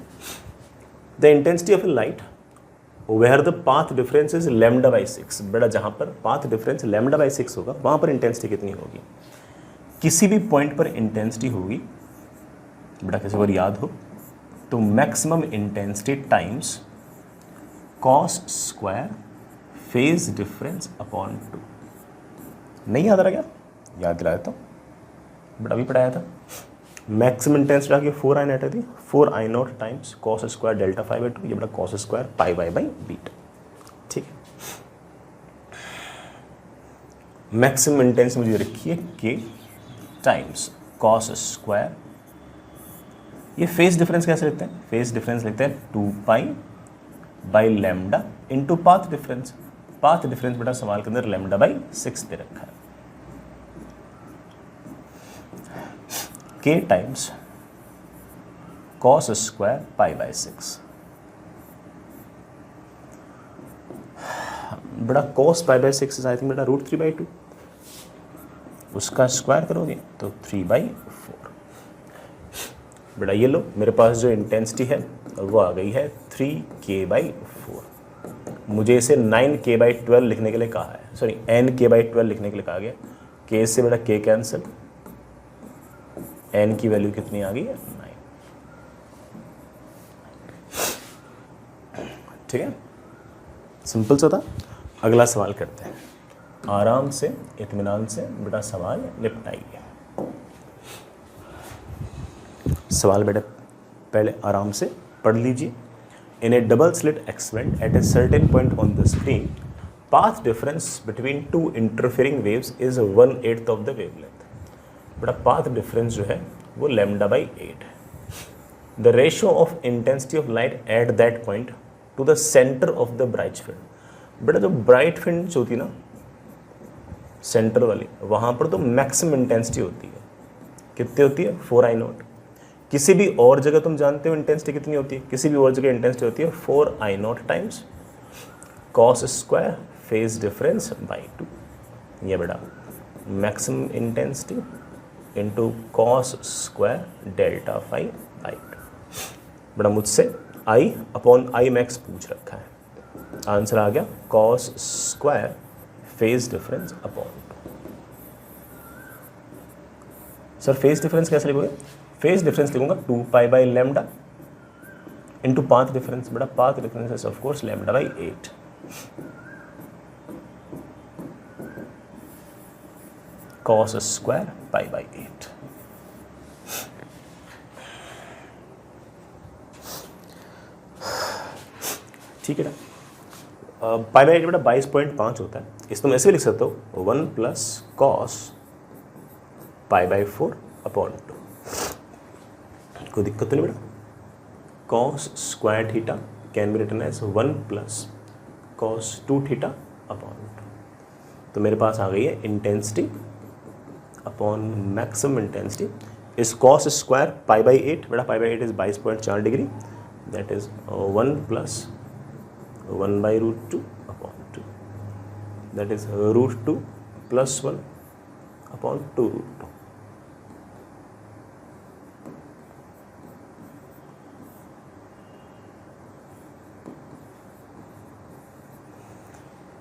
The intensity of a light where the path difference is λ/6। बेटा जहाँ पर पाथ डिफरेंस λ/6 होगा वहाँ पर इंटेंसिटी कितनी होगी? किसी भी पॉइंट पर इंटेंसिटी होगी बेटा, किसी बार याद हो तो maximum intensity times cos square phase difference upon 2। नहीं याद रहा क्या? याद दिलाया था, बट अभी पढ़ाया था। मैक्सिमम इंटेंसिटी आगे 4 आई नॉट थी, 4 I not times cos square delta 5/2, ये बड़ा cos square pi by beta. ठीक है, मैक्सिमम इंटेंसिटी मुझे रखी है के टाइम्स कॉस स्क्वायर। ये फेज डिफरेंस कैसे लिखते हैं? फेज डिफरेंस लिखते हैं 2 pi by lambda into path difference. Path difference बेटा सवाल के अंदर लैम्डा बाई 6 दे रखा है। K times cos square pi by 6। बेटा cos pi by 6 is I think बेटा √3/2। उसका स्क्वायर करोगे तो 3/4। बेटा ये लो, मेरे पास जो इंटेंसिटी है वो आ गई है 3K/4। मुझे इसे 9K/12 लिखने के लिए कहा है, सॉरी NK/12 लिखने के लिए कहा गया। K से बेटा K कैंसिल, N की वैल्यू कितनी आ गई है? 9। ठीक है, सिंपल सा था। अगला सवाल करते हैं, आराम से इत्मीनान से बेटा सवाल निपटाइए। सवाल बेटा पहले आराम से पढ़ लीजिए। In a double slit experiment at a certain point on the screen path difference between 2 interfering waves is 1/8 of the wavelength. बेटा पाथ डिफरेंस जो है वो λ/8 है। The ratio of intensity of light at that point to the centre of the bright field. बेटा जो bright field होती है ना सेंटर वाली, वहाँ पर तो मैक्सिमम इंटेंसिटी होती है। कितनी होती है? 4 I नॉट। किसी भी और जगह तुम जानते हो इंटेंसिटी कितनी होती है? किसी भी और जगह इंटेंसिटी होती है 4 I not times cos square phase difference by 2। ये बेटा maximum intensity into cos square delta 5/2। बेटा मुझसे I/I मैक्स पूछ रखा है, आंसर आ गया cos square phase difference upon 2। Sir phase difference कैसे लिखोगे? फेज डिफरेंस लिखूंगा 2 pi by lambda into path difference. बेटा path difference is of course λ/8। Cos square pi by 8। ठीक है ना, पाई बाई 8 बेटा 22.5 होता है। इस तुम ऐसे भी लिख सकते हो 1 plus cos pi by 4 upon 2। कोई दिक्कत तो नहीं बेटा। Cos square theta can be written as 1 plus cos 2 theta upon 2। तो मेरे पास आ गई है intensity upon maximum intensity is cos square pi by 8। बेटा pi by 8 is 22.4 degree, that is 1 plus 1/√2 upon 2, that is √2 plus 1 upon 2√2।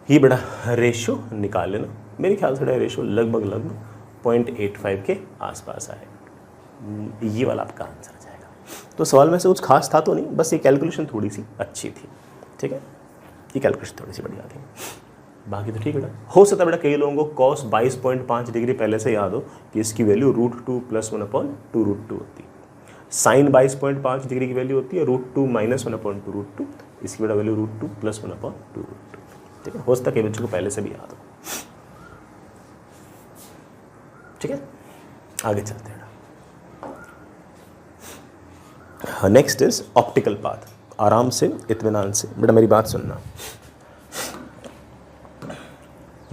ये बड़ा ratio निकाल लेना। मेरे ख्याल से रेशियो लगभग 0.85 के आसपास आए। ये वाला आपका आंसर आ जाएगा। तो सवाल में से कुछ खास था तो नहीं, बस ये कैलकुलेशन थोड़ी सी अच्छी थी। ठीक है, ये कैलकुलेशन थोड़ी सी बढ़िया थी, बाकी तो ठीक है बेटा। हो सकता है बेटा कई लोगों को कॉस 22.5 डिग्री पहले से याद हो कि इसकी वैल्यू √2 प्लस 1 अपॉन 2√2 होती है। साइन 22.5 डिग्री की वैल्यू होती है √2 माइनस 1 अपॉन 2√2। इसकी बेटा वैल्यू √2 प्लस 1 अपॉन 2√2। ठीक है, हो सकता है कई बच्चों को पहले से भी याद हो। ठीक है, आगे चलते हैं। Next is optical path. आराम से इत्मीनान से बेटा मेरी बात सुनना।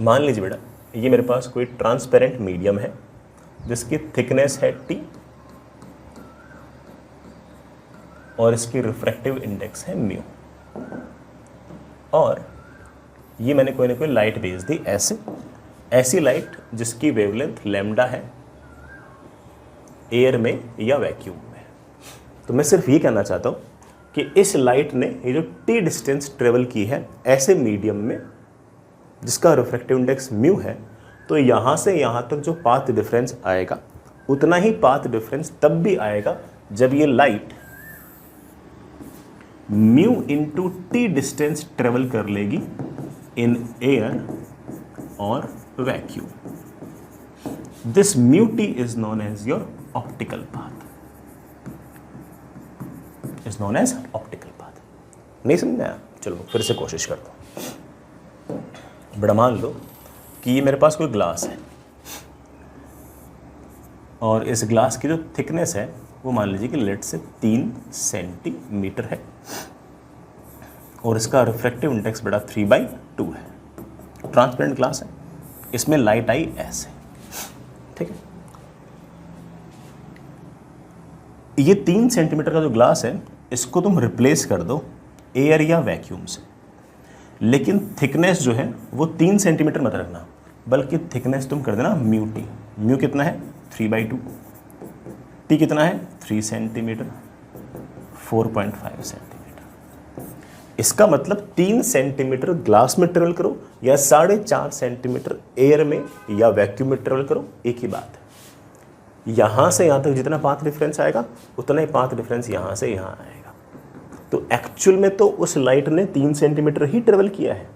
मान लीजिए बेटा ये मेरे पास कोई ट्रांसपेरेंट मीडियम है जिसकी थिकनेस है T और इसकी रिफ्रैक्टिव इंडेक्स है म्यू, और ये मैंने कोई ना कोई लाइट भेज दी ऐसी लाइट जिसकी वेवलेंथ लैम्डा है एयर में या वैक्यूम में। तो मैं सिर्फ ये कहना चाहता हूँ कि इस लाइट ने ये जो T डिस्टेंस ट्रेवल की है ऐसे मीडियम में जिसका रिफ्रैक्टिव इंडेक्स म्यू है, तो यहाँ से यहाँ तक जो पाथ डिफरेंस आएगा उतना ही पाथ डिफरेंस तब भी आएगा जब ये light mu into t distance travel कर लेगी इन एयर और vacuum. This mu t is known as your optical path, is known as optical path. नहीं समझ में आया? चलो फिर से कोशिश करता हूं. बड़ा मान लो कि ये मेरे पास कोई ग्लास है और इस ग्लास की जो थिकनेस है वो मान लीजिए कि लेट से 3 सेंटीमीटर है और इसका रिफ्रैक्टिव इंडेक्स बड़ा 3/2 है. ट्रांसपेरेंट ग्लास है, इसमें लाइट आई ऐसे, ठीक है. ये 3 सेंटीमीटर का जो ग्लास है इसको तुम रिप्लेस कर दो एयर या वैक्यूम से, लेकिन थिकनेस जो है वो 3 सेंटीमीटर मत रखना, बल्कि थिकनेस तुम कर देना म्यू टी. म्यू कितना है? 3/2. टी कितना है? 3 सेंटीमीटर, 4.5 सेंटीमीटर. इसका मतलब 3 सेंटीमीटर ग्लास में ट्रेवल करो या 4.5 सेंटीमीटर एयर में या वैक्यूम में ट्रेवल करो, एक ही बात है. यहां से यहां तक जितना पाथ डिफरेंस आएगा उतना ही पाथ डिफरेंस यहां से यहां आएगा. तो एक्चुअल में तो उस लाइट ने 3 सेंटीमीटर ही ट्रेवल किया है.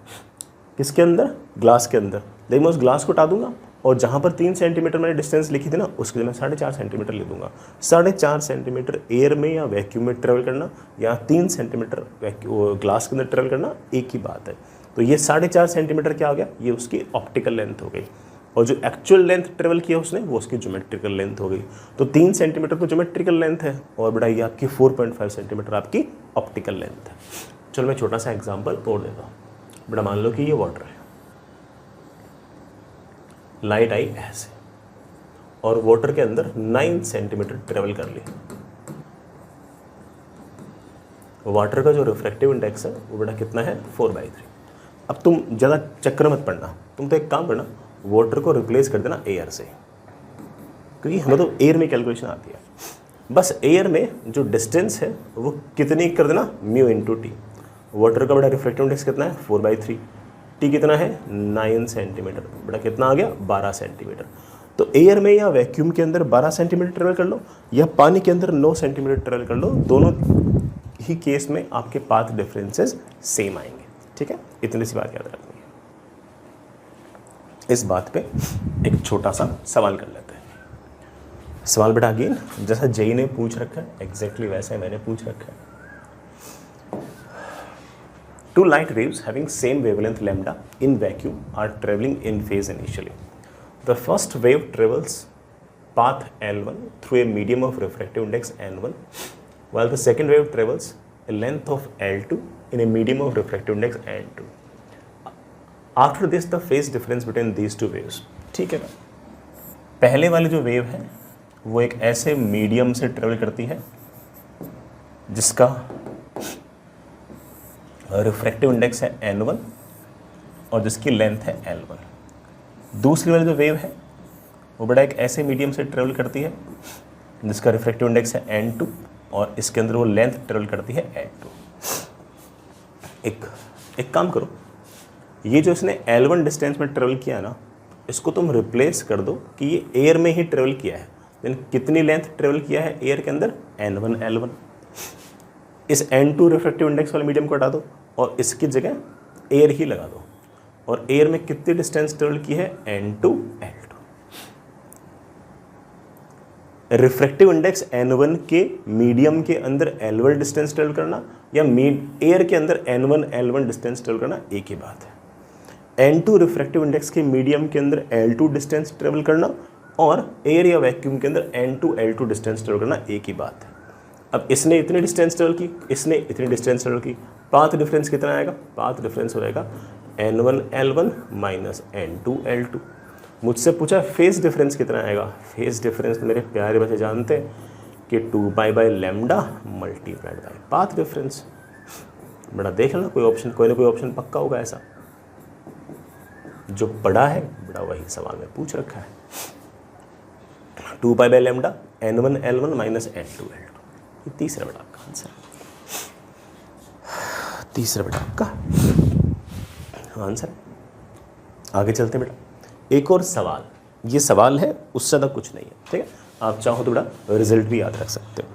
किसके अंदर? ग्लास के अंदर. लेकिन मैं उस ग्लास को हटा दूंगा और जहाँ पर 3 सेंटीमीटर मैंने डिस्टेंस लिखी थी ना, उसके लिए मैं 4.5 सेंटीमीटर ले दूंगा. 4.5 सेंटीमीटर एयर में या वैक्यूम में ट्रेवल करना या 3 सेंटीमीटर ग्लास के अंदर ट्रेवल करना, एक ही बात है. तो ये 4.5 सेंटीमीटर क्या आ गया? ये उसकी ऑप्टिकल लेंथ हो गई, और जो एक्चुअल लेंथ ट्रेवल किया उसने वो उसकी ज्योमेट्रिकल लेंथ हो गई. तो 3 सेंटीमीटर तो ज्योमेट्रिकल लेंथ है और बड़ा ये आपकी 4.5 सेंटीमीटर आपकी ऑप्टिकल लेंथ है. चलो मैं छोटा सा एग्जाम्पल और देता हूँ. बड़ा मान लो कि ये वाटर है, लाइट आई ऐसे और वाटर के अंदर 9 सेंटीमीटर ट्रेवल कर ली. वाटर का जो रिफ्रैक्टिव इंडेक्स है वो बड़ा कितना है? 4/3. अब तुम ज़्यादा चक्कर मत पड़ना, तुम तो एक काम करना, वाटर को रिप्लेस कर देना एयर से, क्योंकि हमें तो एयर में कैलकुलेशन आती है. बस एयर में जो डिस्टेंस है वो कितनी कर देना? Mu into T. वाटर का बड़ा रिफ्रैक्टिव इंडेक्स कितना है? 4/3. टी कितना है? 9 सेंटीमीटर. बड़ा कितना आ गया? 12 सेंटीमीटर. तो एयर में या वैक्यूम के अंदर 12 सेंटीमीटर ट्रेवल कर लो या पानी के अंदर 9 सेंटीमीटर ट्रेवल कर लो, दोनों ही केस में आपके पाथ डिफरेंसेस सेम आएंगे. ठीक है, इतनी सी बात याद रखनी है. इस बात पे एक छोटा सा सवाल कर लेते हैं. सवाल बेटा अगेन जैसा जेई ने पूछ रखा है एग्जैक्टली वैसा ही मैंने पूछ रखा है. Two light waves having same wavelength lambda in vacuum are traveling in phase initially. The first wave travels path L1 through a medium of refractive index N1, while the second wave travels a length of L2 in a medium of refractive index N2. After this, the phase difference between these two waves. ठीक है ना, पहले वाली जो wave है वो एक ऐसे मीडियम से ट्रेवल करती है जिसका रिफ्रैक्टिव इंडेक्स है N1 और जिसकी लेंथ है L1. दूसरी वाली जो वेव है वो बड़ा एक ऐसे मीडियम से ट्रेवल करती है जिसका रिफ्रैक्टिव इंडेक्स है N2 और इसके अंदर वो लेंथ ट्रेवल करती है N2. एक काम करो, ये जो इसने L1 डिस्टेंस में ट्रेवल किया ना, इसको तुम रिप्लेस कर दो कि ये एयर में ही ट्रेवल किया है. लेकिन कितनी लेंथ ट्रेवल किया है एयर के अंदर? N1 L1. इस N2 रिफ्रैक्टिव इंडेक्स वाले मीडियम को हटा दो और इसकी जगह एयर ही लगा दो, और एयर में कितनी डिस्टेंस ट्रेवल की है? N2 L2. Refractive index N1 के मीडियम के अंदर L1 डिस्टेंस ट्रेवल करना या एयर के अंदर N1 L1 डिस्टेंस ट्रेवल करना, एक ही बात है. N2 रिफ्रैक्टिव इंडेक्स के मीडियम के अंदर L2 डिस्टेंस ट्रेवल करना और एयर या वैक्यूम के अंदर N2 L2 डिस्टेंस ट्रेवल करना, एक ही बात है. अब इसने इतनी डिस्टेंस ट्रेवल की, इसने इतनी डिस्टेंस ट्रेवल की, पाथ डिफरेंस कितना आएगा? पाथ डिफरेंस हो जाएगा N1 L1 minus N2 L2. मुझसे पूछा फेज डिफरेंस कितना आएगा? फेज डिफरेंस मेरे प्यारे बच्चे जानते हैं कि 2π/λ मल्टीप्लाइड बाय पाथ डिफरेंस. बड़ा देख लेना, कोई ऑप्शन, कोई ना कोई ऑप्शन पक्का होगा ऐसा. जो पढ़ा है बड़ा वही सवाल में पूछ रखा है. 2π/λ N1 L1 minus N2 L2. ये तीसरा बेटा आपका आंसर, तीसरा बेटा आपका आंसर. आगे चलते बेटा, एक और सवाल. ये सवाल है, उससे ज़्यादा कुछ नहीं है. ठीक है, आप चाहो तो बेटा रिजल्ट भी याद रख सकते हो.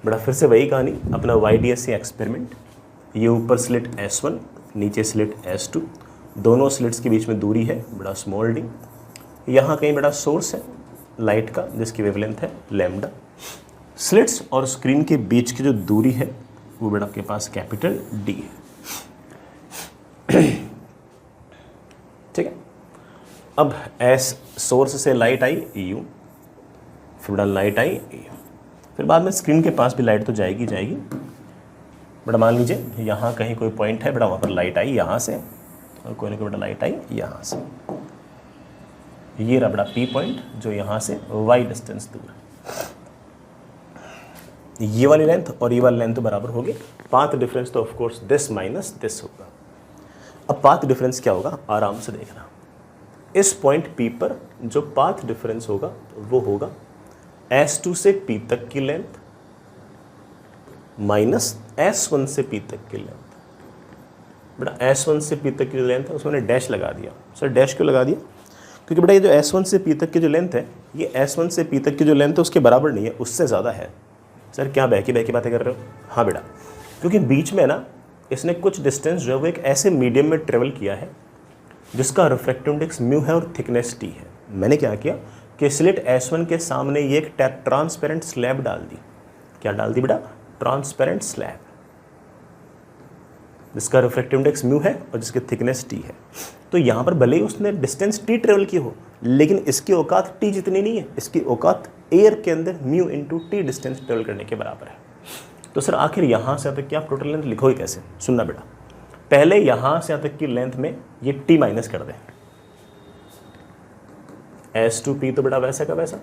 बेटा फिर से वही कहानी, अपना YDSC एक्सपेरिमेंट ये ऊपर स्लिट S1, नीचे स्लिट S2, दोनों स्लिट्स के बीच में दूरी है बड़ा स्मॉल डी। यहाँ कहीं बड़ा सोर्स है लाइट का जिसकी वेवलेंथ है लैम्डा। स्लिट्स और स्क्रीन के बीच की जो दूरी है वो बड़ा आपके पास कैपिटल डी है। ठीक है, अब एस सोर्स से लाइट आई यू, फिर बड़ा लाइट आई यू, फिर बाद में स्क्रीन के पास भी लाइट तो जाएगी जाएगी। बड़ा मान लीजिए यहाँ कहीं कोई पॉइंट है बड़ा, वहाँ पर लाइट आई यहाँ से और कोई ना कोई बड़ा लाइट आई यहाँ से। ये रहा बड़ा पी पॉइंट जो यहाँ से वाई डिस्टेंस दूर है। ये वाली लेंथ और ये वाली लेंथ तो बराबर होगी। पाथ डिफरेंस तो of course this minus this होगा। अब पाथ डिफरेंस क्या होगा आराम से देखना। इस पॉइंट P पर जो पाथ डिफरेंस होगा वो होगा S2 से P तक की लेंथ माइनस S1 से P तक की लेंथ। बेटा S1 से P तक की जो लेंथ है उसमें मैंने डैश लगा दिया। सर डैश क्यों लगा दिया? क्योंकि बेटा ये जो S1 से P तक की जो लेंथ है ये S1 से P तक की जो लेंथ है उसके बराबर नहीं है, उससे ज़्यादा है। सर क्या बहकी बातें कर रहे हो? हाँ बेटा, क्योंकि बीच में ना इसने कुछ डिस्टेंस जो है वो एक ऐसे मीडियम में ट्रेवल किया है जिसका रिफ्रैक्टिव इंडेक्स म्यू है और थिकनेस टी है। मैंने क्या किया कि स्लिट S1 के सामने ये एक ट्रांसपेरेंट स्लैब डाल दी। क्या डाल दी बेटा? ट्रांसपेरेंट स्लैब, जिसका रिफ्रैक्टिव इंडेक्स म्यू है और जिसकी थिकनेस टी है। तो यहाँ पर भले ही उसने डिस्टेंस टी ट्रेवल की हो लेकिन इसकी औकात टी जितनी नहीं है, इसकी औकात एयर के अंदर mu into t distance travel करने के बराबर है। तो सर आखिर यहाँ से अब तक की आप टोटल लेंथ लिखोगे कैसे? सुनना बेटा, पहले यहाँ से यहाँ तक की लेंथ में ये टी माइनस कर दें। S2P तो बेटा वैसे का वैसा,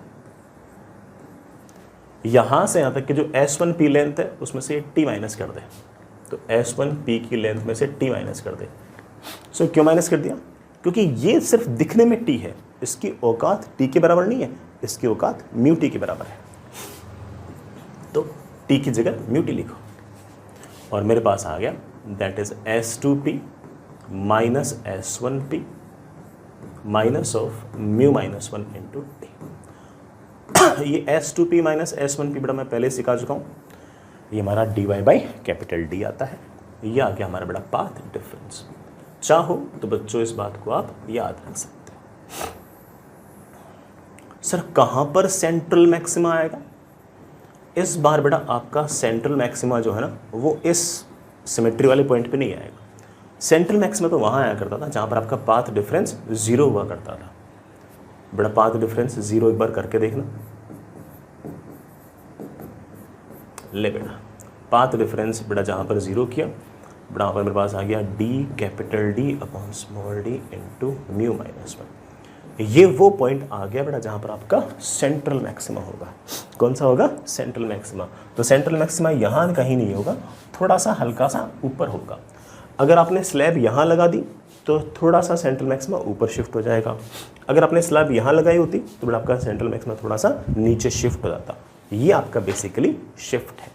यहाँ से यहाँ तक की जो S1P लेंथ है उसमें से ये टी माइनस कर दें। तो S1P की लेंथ में से टी माइनस कर दें। सो क्यों माइनस कर दिया? क्योंकि ये सिर्फ दिखने में टी है, इसकी औकात टी के बराबर नहीं है, इसकी औकात म्यू टी के बराबर है। तो टी की जगह म्यू टी लिखो और मेरे पास आ गया that is S2P minus S1P minus of mu minus 1 into T. ये S2P माइनस S1P बड़ा मैं पहले सिखा चुका हूँ। ये हमारा dy बाई कैपिटल डी आता है। ये आ गया हमारा बड़ा पाथ डिफरेंस। चाहो तो बच्चों इस बात को आप याद रख सकते हो। सर कहाँ पर सेंट्रल मैक्सिमा आएगा? इस बार बेटा आपका सेंट्रल मैक्सिमा जो है ना वो इस सिमेट्री वाले पॉइंट पे नहीं आएगा। सेंट्रल मैक्सिमा तो वहाँ आया करता था जहाँ पर आपका पाथ डिफरेंस 0 हुआ करता था। बड़ा पाथ डिफरेंस 0 एक बार करके देखना। ले बेटा पाथ डिफरेंस बेटा जहाँ पर 0 किया बड़ा वहाँ पर मेरे पास आ गया D capital D upon small D into mu minus 1। ये वो पॉइंट आ गया बेटा जहाँ पर आपका सेंट्रल मैक्सिमा होगा। कौन सा होगा? Central maxima. तो सेंट्रल मैक्सिमा यहाँ कहीं नहीं होगा, थोड़ा सा हल्का सा ऊपर होगा। अगर आपने स्लैब यहाँ लगा दी तो थोड़ा सा सेंट्रल मैक्सिमा ऊपर शिफ्ट हो जाएगा। अगर आपने स्लैब यहाँ लगाई होती तो बेटा आपका सेंट्रल मैक्सिमा थोड़ा सा नीचे शिफ्ट हो जाता। ये आपका बेसिकली शिफ्ट है।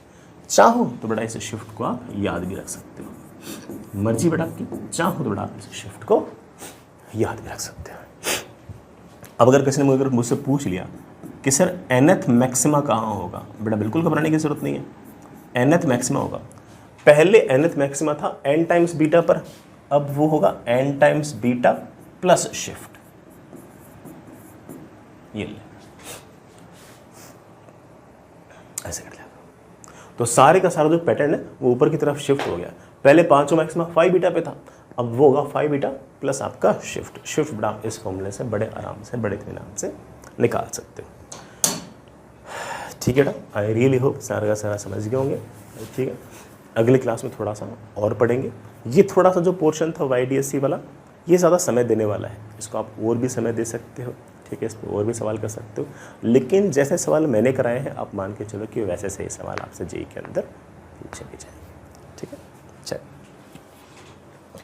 चाहो तो बेटा इस शिफ्ट को आप याद भी रख सकते हो, मर्जी बेटा आपकी। चाहो तो बेटा आप इस शिफ्ट को याद भी रख सकते हो। अब अगर किसी ने मुझसे पूछ लिया कि सर nth मैक्सिमा कहाँ होगा, बेटा बिल्कुल घबराने की जरूरत नहीं है। nth मैक्सिमा होगा, पहले nth मैक्सिमा था n टाइम्स बीटा पर, अब वो होगा n times beta plus shift. ये ले ऐसे कर लिया। तो सारे का सारा जो पैटर्न है वो ऊपर की तरफ शिफ्ट हो गया। पहले पांचों मैक्सिमा 5 बीटा पे था, अब वो होगा 5 बीटा प्लस आपका शिफ्ट बेटा इस फॉर्मूले से बड़े आराम से बड़े इत्मीनान से निकाल सकते हो। ठीक है बेटा, आई रियली होप सारा का सारा समझ गए होंगे। ठीक है, अगले क्लास में थोड़ा सा और पढ़ेंगे। ये थोड़ा सा जो पोर्शन था YDSC वाला ये ज़्यादा समय देने वाला है, इसको आप और भी समय दे सकते हो। ठीक है, इस पर और भी सवाल कर सकते हो, लेकिन जैसे सवाल मैंने कराए हैं आप मान के चलो कि वैसे सही सवाल आपसे जेईई के अंदर पूछे भी जाएंगे। ठीक है, चल।